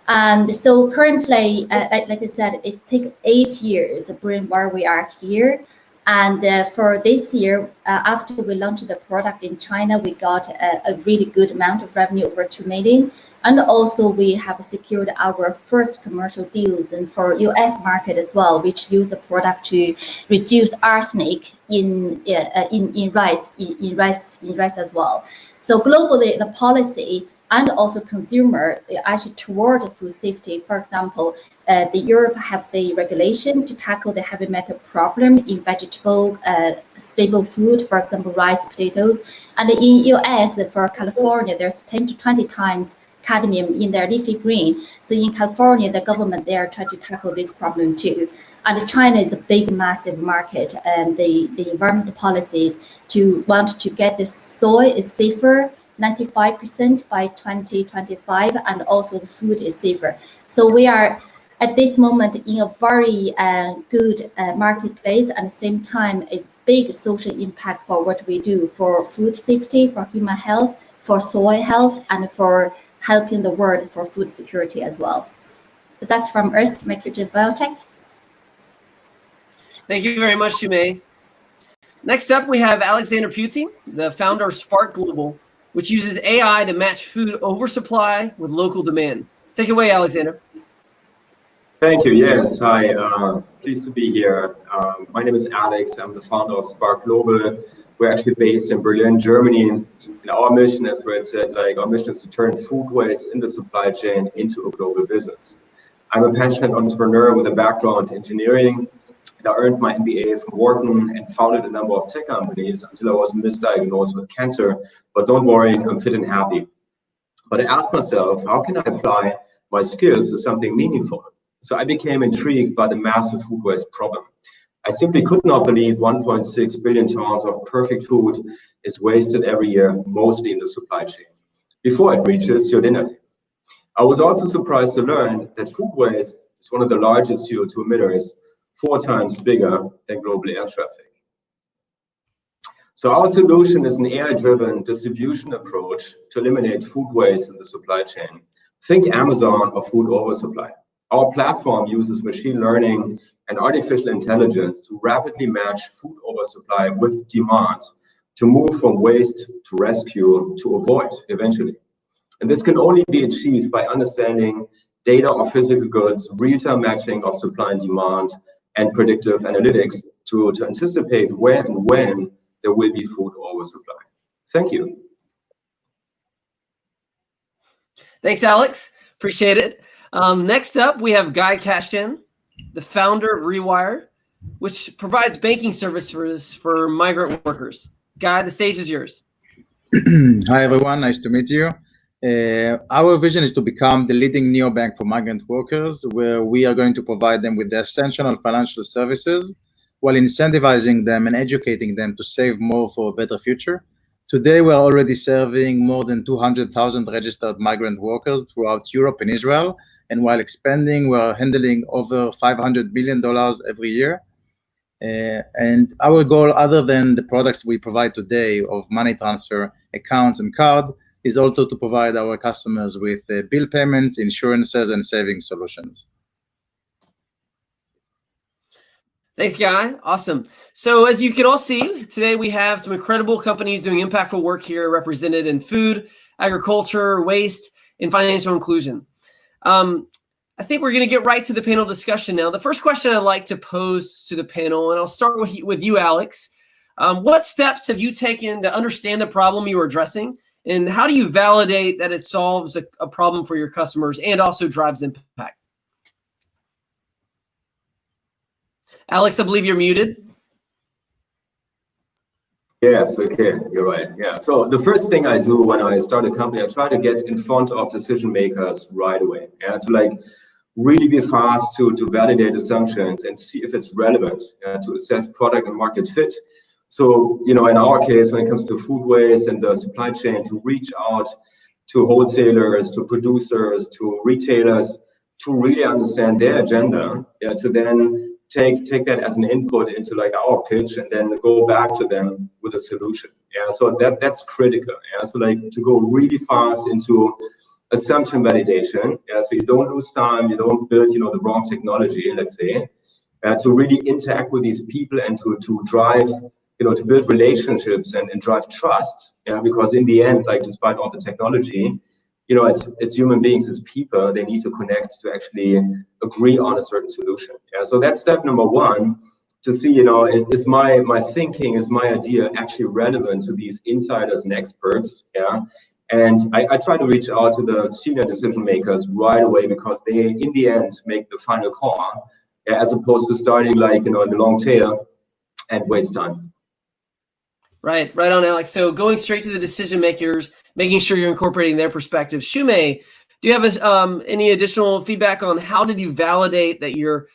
Speaker 17: And so currently, like I said, it takes 8 years to bring where we are here. And for this year, after we launched the product in China, we got a really good amount of revenue, over 2 million. And also we have secured our first commercial deals and for US market as well, which use the product to reduce arsenic in rice as well. So globally, the policy and also consumer actually toward food safety. For example, the Europe have the regulation to tackle the heavy metal problem in vegetable staple food, for example, rice, potatoes. And in US, for California, there's 10 to 20 times cadmium in their leafy green. So in California, the government there try to tackle this problem too. And China is a big, massive market, and the environmental policies to want to get the soil is safer, 95% by 2025, and also the food is safer. So we are at this moment in a very good marketplace, and at the same time, it's big social impact for what we do for food safety, for human health, for soil health, and for helping the world for food security as well. So that's from us, Microgen Biotech.
Speaker 9: Thank you very much, Shumei. Next up, we have Alexander Putin, the founder of Spark Global, which uses AI to match food oversupply with local demand. Take it away, Alexander.
Speaker 2: Thank you. Yes, hi. Pleased to be here. My name is Alex. I'm the founder of Spark Global. We're actually based in Berlin, Germany. And our mission, as Brett said, our mission is to turn food waste in the supply chain into a global business. I'm a passionate entrepreneur with a background in engineering. I earned my MBA from Wharton and founded a number of tech companies until I was misdiagnosed with cancer. But don't worry, I'm fit and happy. But I asked myself, how can I apply my skills to something meaningful? So I became intrigued by the massive food waste problem. I simply could not believe 1.6 billion tons of perfect food is wasted every year, mostly in the supply chain, before it reaches your dinner table. I was also surprised to learn that food waste is one of the largest CO2 emitters, 4 times bigger than global air traffic. So our solution is an AI-driven distribution approach to eliminate food waste in the supply chain. Think Amazon or food oversupply. Our platform uses machine learning and artificial intelligence to rapidly match food oversupply with demand, to move from waste to rescue, to avoid eventually. And this can only be achieved by understanding data of physical goods, real-time matching of supply and demand, and predictive analytics to anticipate where and when there will be food oversupply. Thank you.
Speaker 9: Thanks, Alex. Appreciate it. Next up, we have Guy Cashin, the founder of Rewire, which provides banking services for migrant workers. Guy, the stage is yours.
Speaker 21: Hi, everyone. Nice to meet you. Our vision is to become the leading neobank for migrant workers, where we are going to provide them with the essential financial services while incentivizing them and educating them to save more for a better future. Today, we're already serving more than 200,000 registered migrant workers throughout Europe and Israel. And while expanding, we're handling over $500 million every year. And our goal, other than the products we provide today of money transfer, accounts, and card, is also to provide our customers with bill payments, insurances, and savings solutions.
Speaker 9: Thanks, Guy. Awesome. So as you can all see, today we have some incredible companies doing impactful work here represented in food, agriculture, waste, and financial inclusion. I think we're going to get right to the panel discussion now. The first question I'd like to pose to the panel, and I'll start with you, Alex. What steps have you taken to understand the problem you are addressing? And how do you validate that it solves a problem for your customers and also drives impact? Alex, I believe you're muted.
Speaker 2: Yes, okay, you're right. Yeah. So the first thing I do when I start a company, I try to get in front of decision makers right away. Yeah, to like really be fast to validate assumptions and see if it's relevant, to assess product and market fit. So, you know, in our case, when it comes to food waste and the supply chain, to reach out to wholesalers, to producers, to retailers, to really understand their agenda, to then take that as an input into like our pitch and then go back to them with a solution. Yeah, so that's critical. Yeah, so like to go really fast into assumption validation. Yeah, so you don't lose time, you don't build, you know, the wrong technology, let's say, to really interact with these people and to drive, you know, to build relationships and drive trust. Yeah, because in the end, like despite all the technology, you know, it's human beings, it's people, they need to connect to actually agree on a certain solution. Yeah, so that's step number one, to see, you know, is my thinking, is my idea actually relevant to these insiders and experts? Yeah, and I try to reach out to the senior decision makers right away because they, in the end, make the final call, as opposed to starting like, you know, in the long tail and waste time.
Speaker 9: Right on, Alex. So going straight to the decision makers, making sure you're incorporating their perspective. Shumei, do you have any additional feedback on how did you validate that your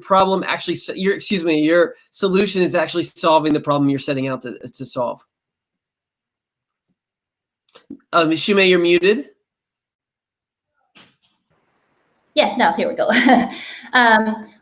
Speaker 9: problem actually, your solution is actually solving the problem you're setting out to solve? Shumei, you're muted.
Speaker 17: Yeah, no, here we go.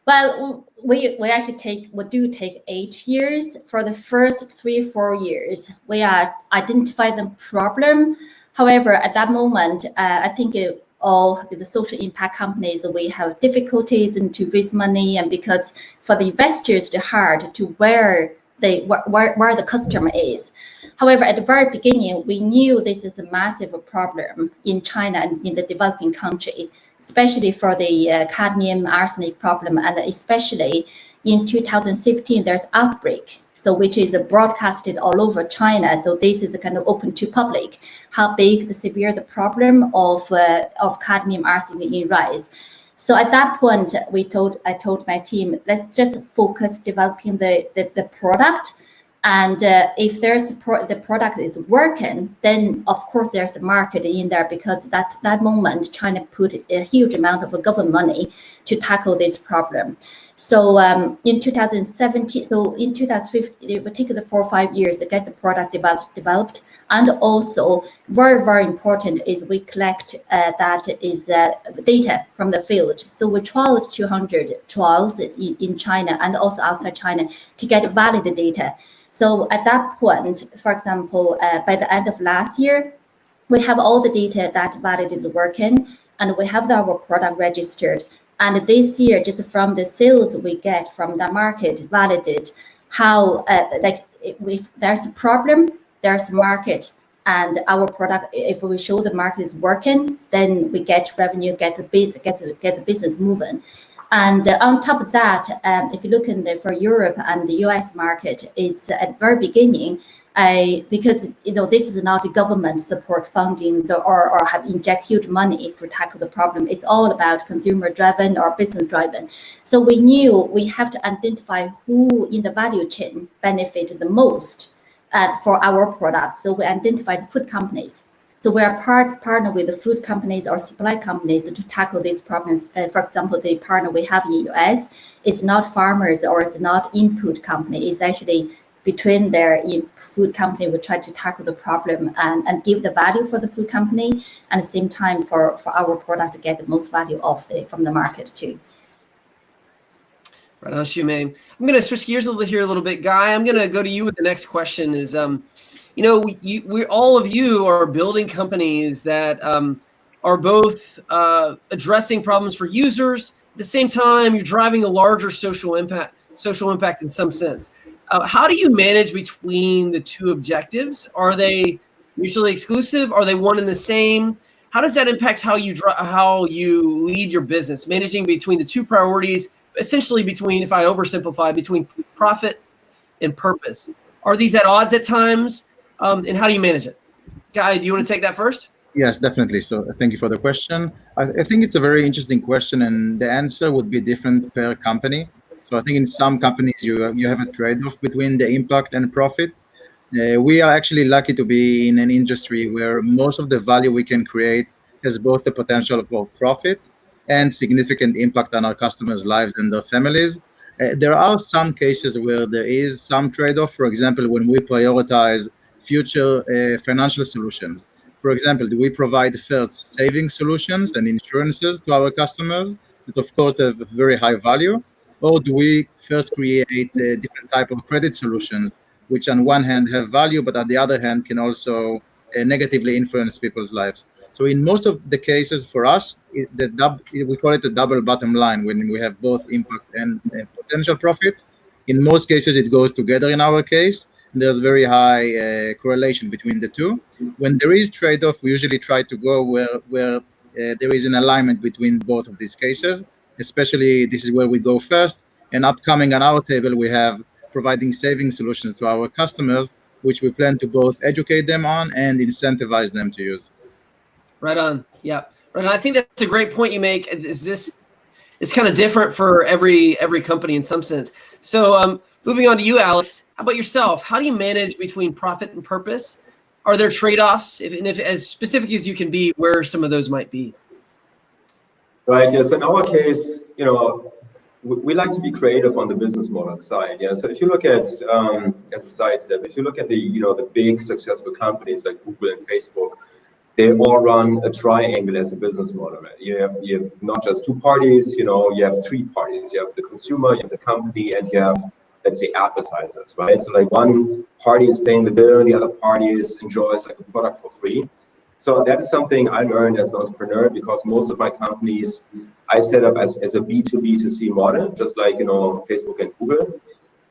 Speaker 17: Well, we actually do take 8 years. For the first 3-4 years, we identify the problem. However, at that moment, I think all the social impact companies, we have difficulties and to raise money, and because for the investors, it's hard to where the customer is. However, at the very beginning, we knew this is a massive problem in China and in the developing country, especially for the cadmium arsenic problem, and especially in 2015, there's outbreak, so which is broadcasted all over China. So this is kind of open to public, how big the severe the problem of cadmium arsenic in rice. So at that point, I told my team, let's just focus developing the product. And if the product is working, then of course there's a market in there, because that moment China put a huge amount of government money to tackle this problem. So in 2017, so in 2015, it would take the 4 or 5 years to get the product developed. And also very, very important is we collect data from the field. So we trialed 200 trials in China and also outside China to get valid data. So at that point, for example, by the end of last year, we have all the data that valid is working, and we have our product registered. And this year, just from the sales we get from the market, validate how if there's a problem, there's a market, and our product, if we show the market is working, then we get revenue, get the business moving. And on top of that, if you look for Europe and the US market, it's at the very beginning, because this is not government support funding or have inject huge money for tackle the problem. It's all about consumer driven or business driven. So we knew we have to identify who in the value chain benefit the most for our products. So we identified food companies. So we are partner with the food companies or supply companies to tackle these problems. For example, the partner we have in the US, it's not farmers or it's not input company. It's actually between their food company, we try to tackle the problem and give the value for the food company, and at the same time for our product to get the most value from the market too.
Speaker 9: Right on, Shumei. I'm going to switch gears a little bit, Guy. I'm going to go to you with the next question. Is we all of you are building companies that are both addressing problems for users. At the same time, you're driving a larger social impact in some sense. How do you manage between the two objectives? Are they mutually exclusive? Are they one and the same? How does that impact how you lead your business, managing between the two priorities, essentially between, if I oversimplify, between profit and purpose? Are these at odds at times? And how do you manage it? Guy, do you want to take that first?
Speaker 21: Yes, definitely. So thank you for the question. I think it's a very interesting question, and the answer would be different per company. So I think in some companies you have a trade-off between the impact and profit. We are actually lucky to be in an industry where most of the value we can create has both the potential for profit and significant impact on our customers' lives and their families. There are some cases where there is some trade-off. For example, when we prioritize future financial solutions. For example, do we provide first saving solutions and insurances to our customers that, of course, have very high value? Or do we first create different type of credit solutions, which on one hand have value, but on the other hand can also negatively influence people's lives? So in most of the cases for us, we call it a double bottom line when we have both impact and potential profit. In most cases, it goes together in our case. There's very high correlation between the two. When there is trade-off, we usually try to go where there is an alignment between both of these cases. Especially, this is where we go first. And upcoming on our table, we have providing saving solutions to our customers, which we plan to both educate them on and incentivize them to use.
Speaker 9: Right on. Yeah. Right on. I think that's a great point you make. It's kind of different for every company in some sense. So moving on to you, Alex, how about yourself? How do you manage between profit and purpose? Are there trade-offs? If as specific as you can be, where some of those might be?
Speaker 2: Right. Yes. In our case, we like to be creative on the business model side. Yeah. So if you look at, as a side step, if you look at the big successful companies like Google and Facebook, they all run a triangle as a business model. Right? You have not just two parties. You have three parties. You have the consumer, you have the company, and you have, let's say, advertisers. Right. So like one party is paying the bill, the other party enjoys like a product for free. So that is something I learned as an entrepreneur, because most of my companies I set up as a B2B2C model, just like Facebook and Google.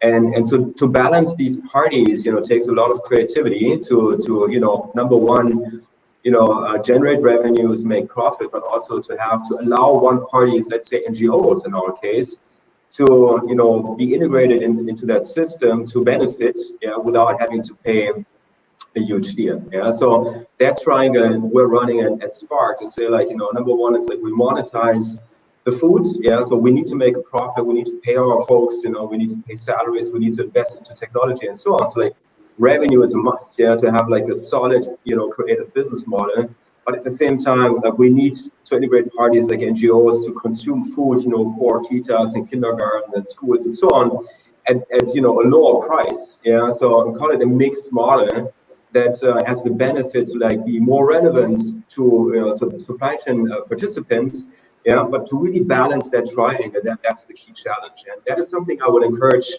Speaker 2: And so to balance these parties, takes a lot of creativity to number one, generate revenues, make profit, but also to allow one party, let's say NGOs in our case, to be integrated into that system to benefit, without having to pay a huge deal. Yeah, so that triangle we're running at Spark to say, like, number one is like we monetize the food. Yeah, so we need to make a profit, we need to pay our folks, we need to pay salaries, we need to invest into technology and so on. So like revenue is a must, yeah, to have like a solid, creative business model. But at the same time, we need to integrate parties like NGOs to consume food, for kitas and kindergartens and schools and so on, at a lower price. Yeah, so we call it a mixed model that has the benefit to like be more relevant to supply chain participants. Yeah, but to really balance that triangle, that's the key challenge, and that is something I would encourage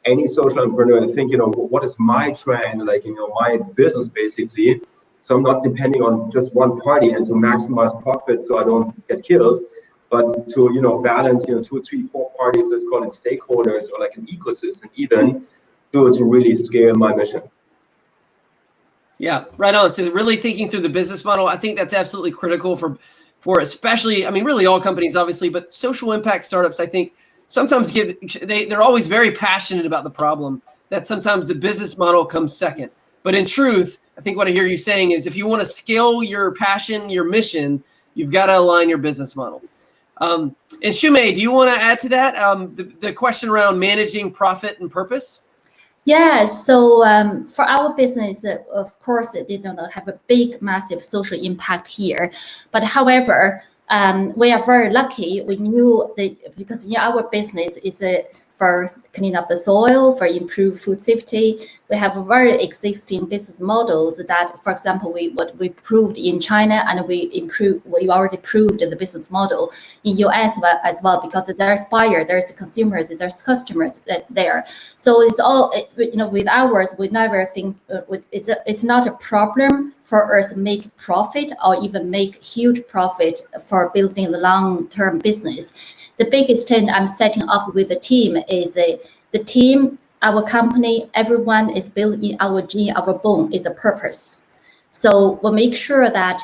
Speaker 2: any social entrepreneur to think. What is my trend, like my business basically. So I'm not depending on just one party and to maximize profits so I don't get killed, but to balance 2, 3, 4 parties, let's call it stakeholders, or like an ecosystem even, to really scale my mission.
Speaker 9: Yeah, right on. So really thinking through the business model, I think that's absolutely critical for especially, I mean, really all companies obviously, but social impact startups, I think sometimes they're always very passionate about the problem, that sometimes the business model comes second. But in truth, I think what I hear you saying is if you want to scale your passion, your mission, you've got to align your business model. And Shumei, do you want to add to that? The question around managing profit and purpose?
Speaker 17: Yeah, so for our business, of course, it didn't have a big, massive social impact here. But however, we are very lucky. We knew that because our business is for clean up the soil, for improve food safety. We have a very existing business models that, for example, what we proved in China, and we already proved the business model in US as well, because there's buyer, there's consumers, there's customers there. So it's all, with ours, we never think it's not a problem for us to make profit or even make huge profit for building the long-term business. The biggest thing I'm setting up with the team is the team, our company, everyone is built in our gene, our bone is a purpose. So we'll make sure that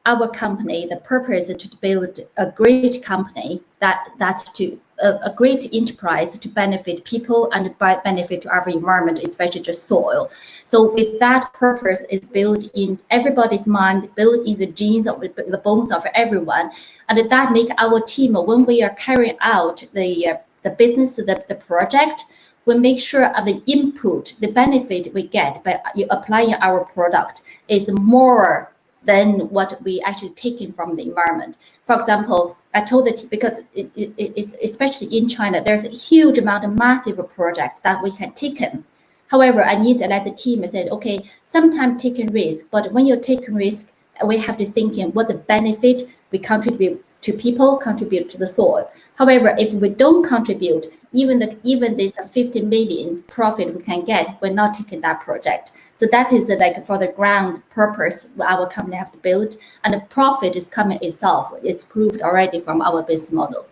Speaker 17: our company, the purpose is to build a great company that's to a great enterprise to benefit people and benefit to our environment, especially the soil. So with that purpose, it's built in everybody's mind, built in the genes of the bones of everyone, and that make our team, when we are carrying out the business, the project, we make sure the input, the benefit we get by applying our product is more than what we actually taking from the environment. For example, I told it because it's especially in China, there's a huge amount of massive projects that we can take in. However, I need to let the team say, okay, sometimes taking risk, but when you're taking risk, we have to think in what the benefit we contribute to people, contribute to the soil. However, if we don't contribute, even this 50 million profit we can get, we're not taking that project. So that is like for the ground purpose our company have to build, and the profit is coming itself. It's proved already from our business model.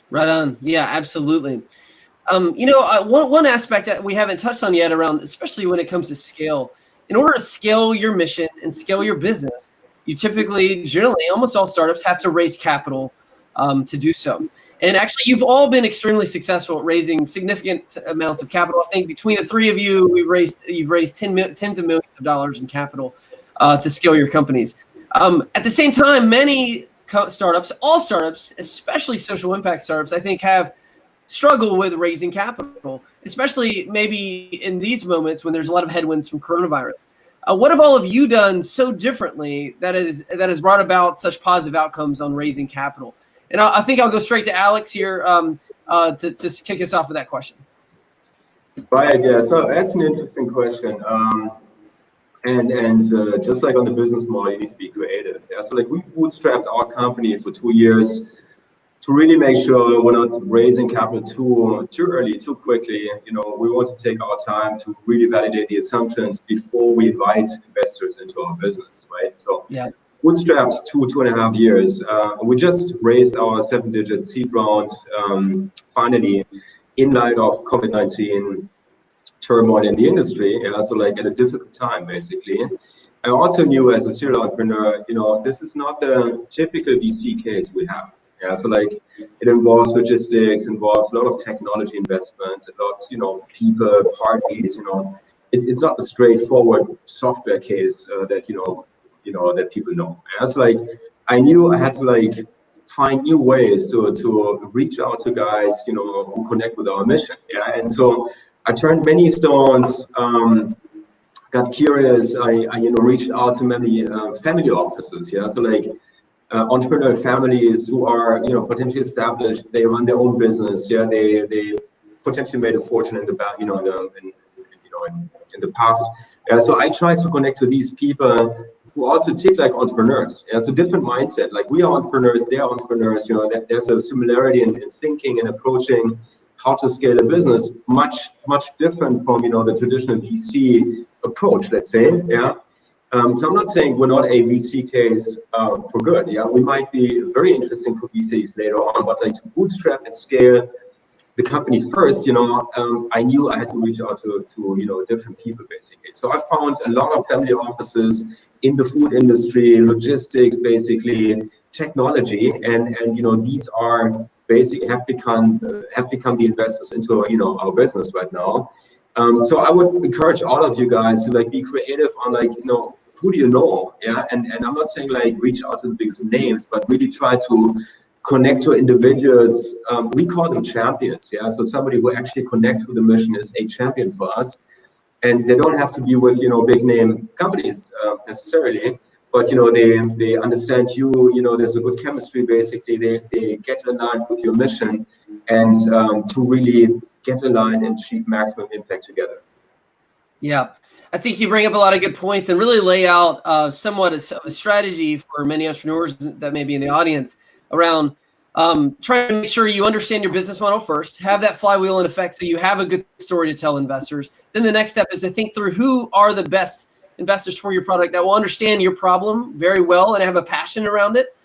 Speaker 9: Right on. Yeah, absolutely. One aspect that we haven't touched on yet around, especially when it comes to scale. In order to scale your mission and scale your business, you typically, generally, almost all startups have to raise capital to do so. And actually, you've all been extremely successful at raising significant amounts of capital. I think between the three of you, you've raised tens of millions of dollars in capital to scale your companies. At the same time, many startups, all startups, especially social impact startups, I think have struggled with raising capital, especially maybe in these moments when there's a lot of headwinds from coronavirus. What have all of you done so differently that has brought about such positive outcomes on raising capital? And I think I'll go straight to Alex here to kick us off with that question.
Speaker 2: Right, yeah, so that's an interesting question. And just like on the business model, you need to be creative. Yeah, so like we bootstrapped our company for 2 years to really make sure we're not raising capital too early, too quickly. You know, we want to take our time to really validate the assumptions before we invite investors into our business, right? So yeah. Bootstrapped 2.5 years. We just raised our 7-digit seed round finally in light of COVID-19 turmoil in the industry. Yeah, so like at a difficult time, basically. I also knew as a serial entrepreneur, you know, this is not the typical VC case we have. Yeah, so like it involves logistics, involves a lot of technology investments, it involves, you know, people, parties, you know. It's not a straightforward software case that that people know. Yeah, so like I knew I had to like find new ways to reach out to guys, you know, who connect with our mission. Yeah, and so I turned many stones. Got curious. I reached out to many family offices. Yeah, so like entrepreneurial families who are potentially established. They run their own business. Yeah, they potentially made a fortune in the back, in the past. Yeah, so I try to connect to these people who also think like entrepreneurs. Yeah, so different mindset. Like we are entrepreneurs, they are entrepreneurs. You know, there's a similarity in thinking and approaching how to scale a business, much different from the traditional VC approach, let's say. Yeah. So I'm not saying we're not a VC case for good. Yeah, we might be very interesting for VCs later on, but like to bootstrap and scale the company first, I knew I had to reach out to different people basically. So I found a lot of family offices in the food industry, logistics, basically technology, and these are basically have become the investors into our business right now. So I would encourage all of you guys to like be creative on like who do you know, yeah, and I'm not saying like reach out to the biggest names, but really try to connect to individuals. We call them champions, yeah. So somebody who actually connects with the mission is a champion for us, and they don't have to be with big name companies necessarily, but they understand you. There's a good chemistry. Basically, they get aligned with your mission, and to really get aligned and achieve maximum impact together.
Speaker 9: Yeah. I think you bring up a lot of good points and really lay out somewhat a strategy for many entrepreneurs that may be in the audience around trying to make sure you understand your business model first, have that flywheel in effect so you have a good story to tell investors. Then the next step is to think through who are the best investors for your product that will understand your problem very well and have a passion around it.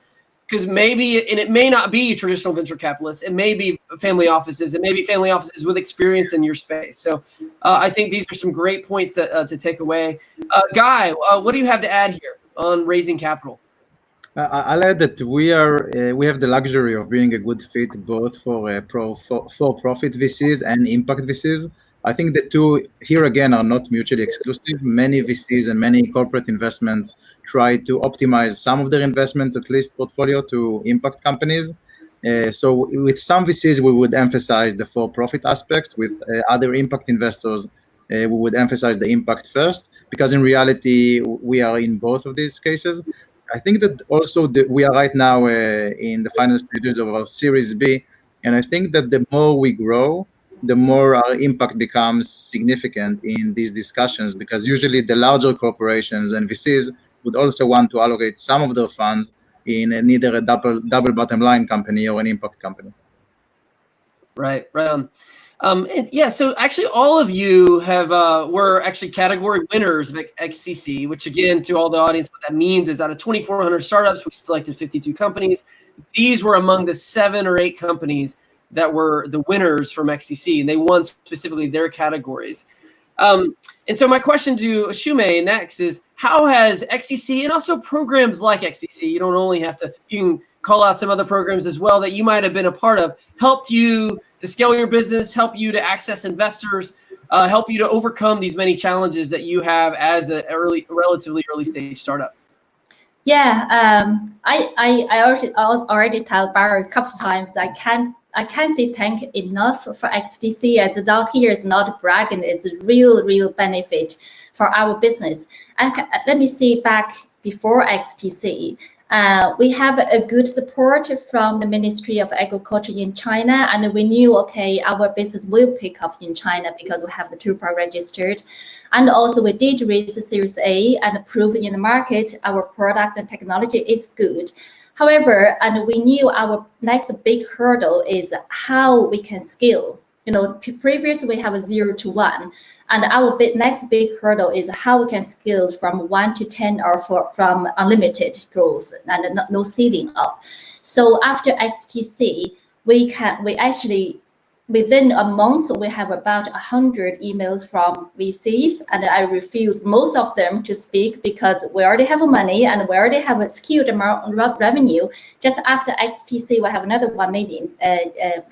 Speaker 9: Because maybe, and it may not be traditional venture capitalists, it may be family offices, it may be family offices with experience in your space. So I think these are some great points to take away. Guy, what do you have to add here on raising capital?
Speaker 21: I'll add that we have the luxury of being a good fit both for for-profit VCs and impact VCs. I think the two here again are not mutually exclusive. Many VCs and many corporate investments try to optimize some of their investments, at least portfolio, to impact companies. So with some VCs, we would emphasize the for-profit aspects. With other impact investors, we would emphasize the impact first, because in reality, we are in both of these cases. I think that also we are right now in the final stages of our Series B, and I think that the more we grow, the more our impact becomes significant in these discussions, because usually the larger corporations and VCs would also want to allocate some of their funds in either a double bottom line company or an impact company.
Speaker 9: Right, right on. And yeah, so actually all of you have were actually category winners of XCC, which again, to all the audience, what that means is out of 2,400 startups, we selected 52 companies. These were among the 7 or 8 companies that were the winners from XCC, and they won specifically their categories. And so my question to Shumei next is, how has XCC and also programs like XCC, you don't only have to, you can call out some other programs as well that you might have been a part of, helped you to scale your business, help you to access investors, help you to overcome these many challenges that you have as a relatively early stage startup?
Speaker 17: Yeah, I already told Barry a couple of times. I can't thank enough for XDC. As the dog here is not bragging, it's a real benefit for our business. Let me see back before XTC. We have a good support from the Ministry of Agriculture in China, and we knew, okay, our business will pick up in China because we have the TUPA registered. And also we did raise the Series A and prove in the market our product and technology is good. However, and we knew our next big hurdle is how we can scale. You know, previously we have a 0 to 1. And our next big hurdle is how we can scale from 1 to 10 or from unlimited growth and no ceiling up. So after XTC, we actually, within a month, we have about 100 emails from VCs, and I refuse most of them to speak because we already have money and we already have a skewed amount of revenue. Just after XTC, we have another 1 million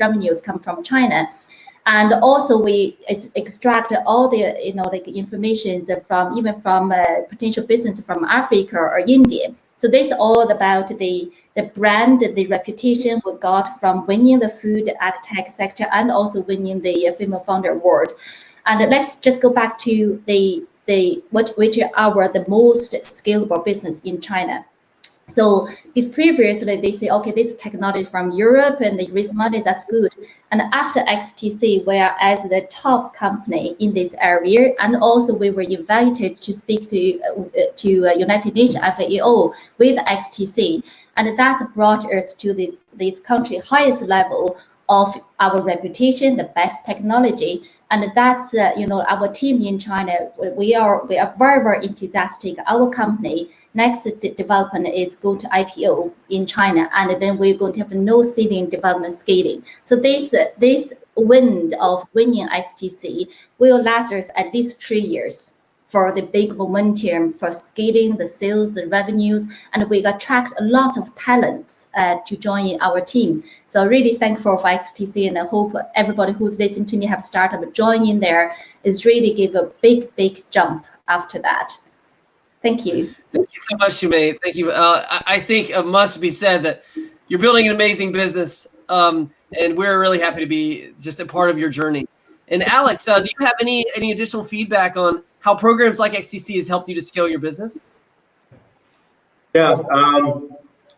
Speaker 17: revenues come from China. And also we extract all the, you know, like information from even from potential business from Africa or India. So this is all about the brand, the reputation we got from winning the food ag tech sector and also winning the Female Founder Award. And let's just go back to which are the most scalable business in China. So if previously they say, okay, this technology from Europe and they raise money, that's good. And after XTC, we are as the top company in this area. And also we were invited to speak to United Nations FAO with XTC. And that brought us to this country highest level of our reputation, the best technology. And that's, you know, our team in China, we are very enthusiastic. Our company, next development is going to IPO in China, and then we're going to have no ceiling development scaling. So this wind of winning XTC will last us at least 3 years for the big momentum for scaling the sales, the revenues, and we attract a lot of talents to join our team. So really thankful for XTC, and I hope everybody who's listening to me have started joining there is really give a big jump after that. Thank you.
Speaker 9: Thank you so much, Shumei. Thank you. I think it must be said that you're building an amazing business, and we're really happy to be just a part of your journey. And Alex, do you have any additional feedback on how programs like XTC has helped you to scale your business?
Speaker 2: Yeah.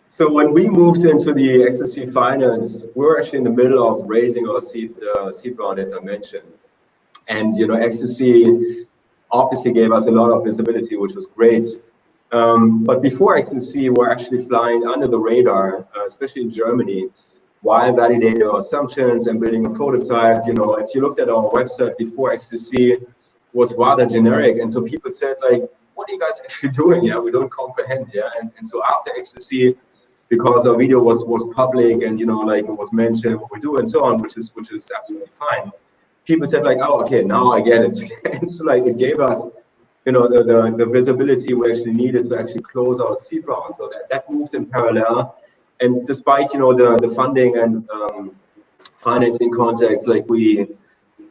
Speaker 2: So when we moved into the XTC finance, we were actually in the middle of raising our seed round, as I mentioned. And you know, XTC obviously gave us a lot of visibility, which was great. But before XTC, we're actually flying under the radar, especially in Germany, while validating our assumptions and building a prototype. You know, if you looked at our website before XTC, was rather generic, and so people said like, "What are you guys actually doing? Yeah, we don't comprehend." Yeah, and so after XTC, because our video was public and you know, like it was mentioned what we do and so on, which is absolutely fine. People said like, "Oh, okay, now I get it." It's like it gave us the visibility we actually needed to actually close our seed round. So that moved in parallel. And despite, the funding and financing context, like we,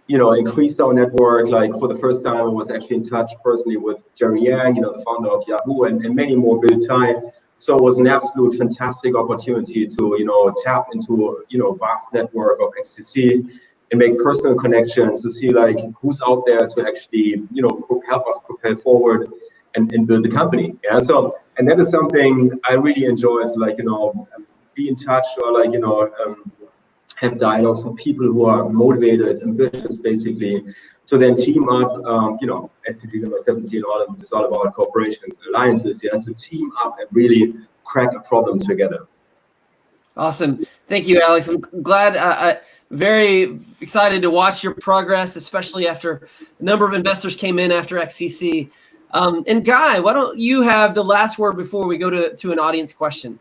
Speaker 2: increased our network. Like for the first time, I was actually in touch personally with Jerry Yang, the founder of Yahoo, and many more built time. So it was an absolute fantastic opportunity to, tap into, vast network of XTC and make personal connections to see like who's out there to actually, help us propel forward and build the company. Yeah. So, and that is something I really enjoy to like, be in touch or like, have dialogues with people who are motivated, ambitious, basically, to then team up. SDG number 17, it's all about corporations and alliances, yeah, to team up and really crack a problem together.
Speaker 9: Awesome. Thank you, Alex. I'm glad, very excited to watch your progress, especially after a number of investors came in after XCC. And Guy, why don't you have the last word before we go to an audience question?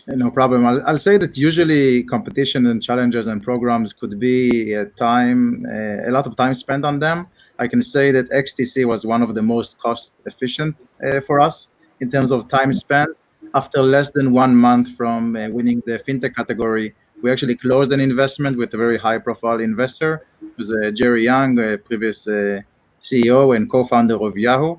Speaker 21: No problem. I'll say that usually competition and challenges and programs could be a lot of time spent on them. I can say that XTC was one of the most cost efficient for us in terms of time spent. After less than 1 month from winning the fintech category, we actually closed an investment with a very high profile investor. It was Jerry Yang, a previous CEO and co-founder of Yahoo.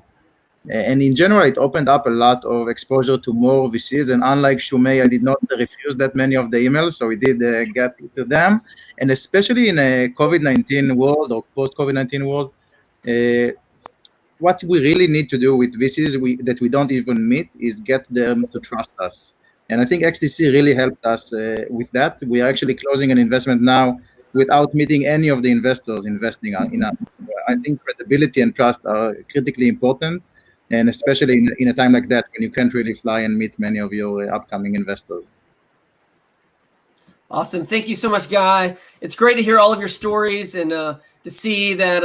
Speaker 21: And in general, it opened up a lot of exposure to more VCs. And unlike Shumei, I did not refuse that many of the emails. So we did get to them. And especially in a COVID-19 world or post-COVID-19 world, what we really need to do with VCs that we don't even meet is get them to trust us. And I think XTC really helped us with that. We are actually closing an investment now without meeting any of the investors investing in us. So I think credibility and trust are critically important. And especially in a time like that, when you can't really fly and meet many of your upcoming investors.
Speaker 9: Awesome. Thank you so much, Guy. It's great to hear all of your stories and to see that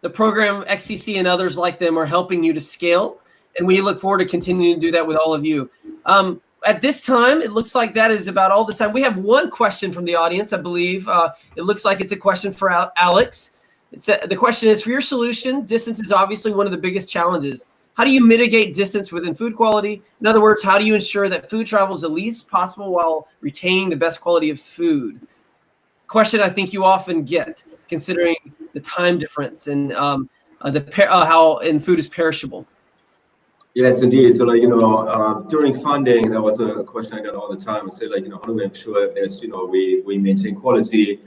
Speaker 9: the program XCC and others like them are helping you to scale. And we look forward to continuing to do that with all of you. At this time, it looks like that is about all the time. We have one question from the audience, I believe. It looks like it's a question for Alex. The question is, for your solution, distance is obviously one of the biggest challenges. How do you mitigate distance within food quality? In other words, how do you ensure that food travels the least possible while retaining the best quality of food? Question I think you often get, considering the time difference and how food is perishable.
Speaker 2: Yes, indeed. So, like, during funding, that was a question I got all the time. I say, like, how do we ensure that we maintain quality,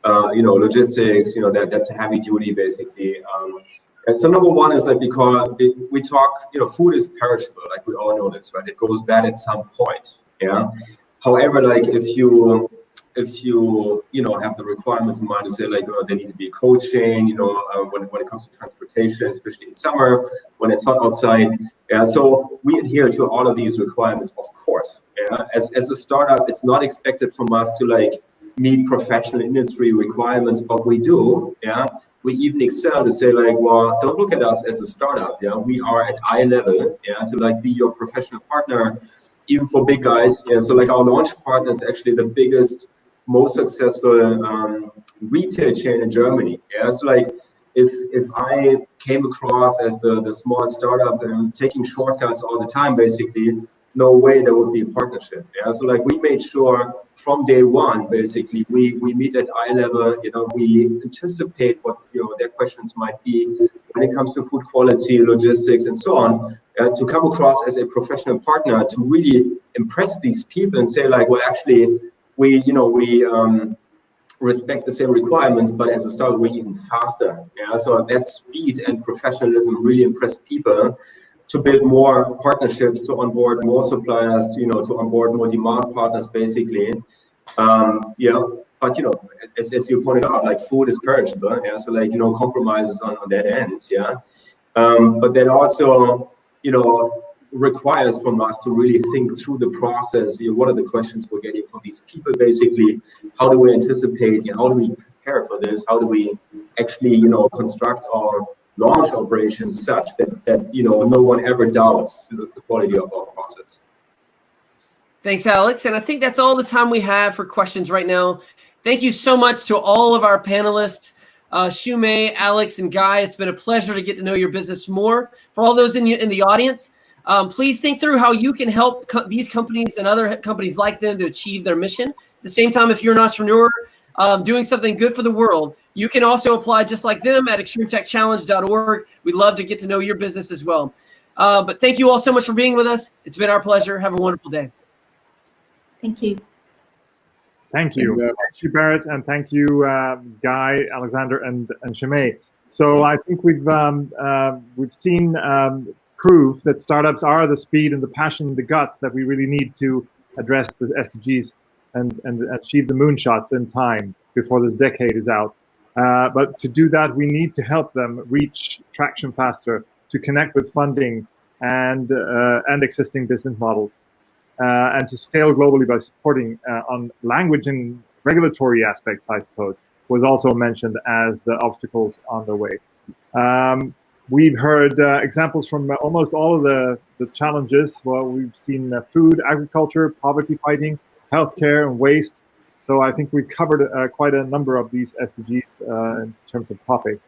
Speaker 2: logistics, that's heavy duty, basically. And so number one is like, because we talk, food is perishable, like we all know this, right? It goes bad at some point, yeah? However, like if you have the requirements in mind to say like, they need to be cold chain, when it comes to transportation, especially in summer, when it's hot outside. Yeah, so we adhere to all of these requirements, of course. Yeah? As a startup, it's not expected from us to like meet professional industry requirements, but we do, yeah? We even excel to say like, well, don't look at us as a startup, yeah? We are at eye level, yeah, to like be your professional partner, even for big guys. Yeah, so like our launch partner is actually the biggest, most successful retail chain in Germany. Yeah, so like if I came across as the small startup and taking shortcuts all the time, basically, no way there would be a partnership. Yeah, so like we made sure from day one, basically, we meet at eye level. We anticipate what their questions might be when it comes to food quality, logistics, and so on. To come across as a professional partner to really impress these people and say like, well, actually, we respect the same requirements, but as a startup, we're even faster. Yeah, so that speed and professionalism really impress people. To build more partnerships, to onboard more suppliers, to onboard more demand partners, basically. But as you pointed out, like food is perishable, yeah. So like compromises on that end, yeah. But that also requires from us to really think through the process. What are the questions we're getting from these people, basically? How do we anticipate? How do we prepare for this? How do we actually construct our launch operations such that no one ever doubts the quality of our process.
Speaker 9: Thanks, Alex. And I think that's all the time we have for questions right now. Thank you so much to all of our panelists, Shumei, Alex, and Guy. It's been a pleasure to get to know your business more. For all those in the audience, please think through how you can help these companies and other companies like them to achieve their mission. At the same time, if you're an entrepreneur doing something good for the world, you can also apply just like them at extremetechchallenge.org. We'd love to get to know your business as well. But thank you all so much for being with us. It's been our pleasure. Have a wonderful day.
Speaker 17: Thank you.
Speaker 1: Thank you. Thank you, Barrett, and thank you, Guy, Alexander, and Shimei. So I think we've seen proof that startups are the speed and the passion and the guts that we really need to address the SDGs and achieve the moonshots in time before this decade is out. But to do that, we need to help them reach traction faster, to connect with funding and existing business models, and to scale globally by supporting on language and regulatory aspects, I suppose, was also mentioned as the obstacles on the way. We've heard examples from almost all of the challenges. Well, we've seen food, agriculture, poverty fighting, healthcare, and waste. So I think we've covered quite a number of these SDGs in terms of topics.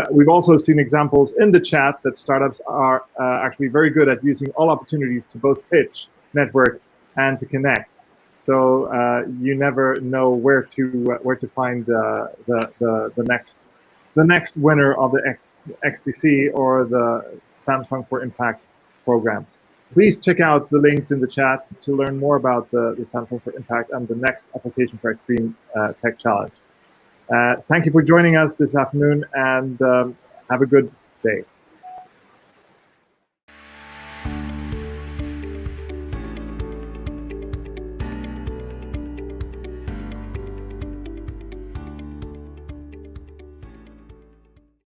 Speaker 1: We've also seen examples in the chat that startups are actually very good at using all opportunities to both pitch, network, and to connect. So you never know where to find the next winner of the XDC or the Samsung for Impact programs. Please check out the links in the chat to learn more about the Samsung for Impact and the next application for Extreme Tech Challenge. Thank you for joining us this afternoon, and have a good day.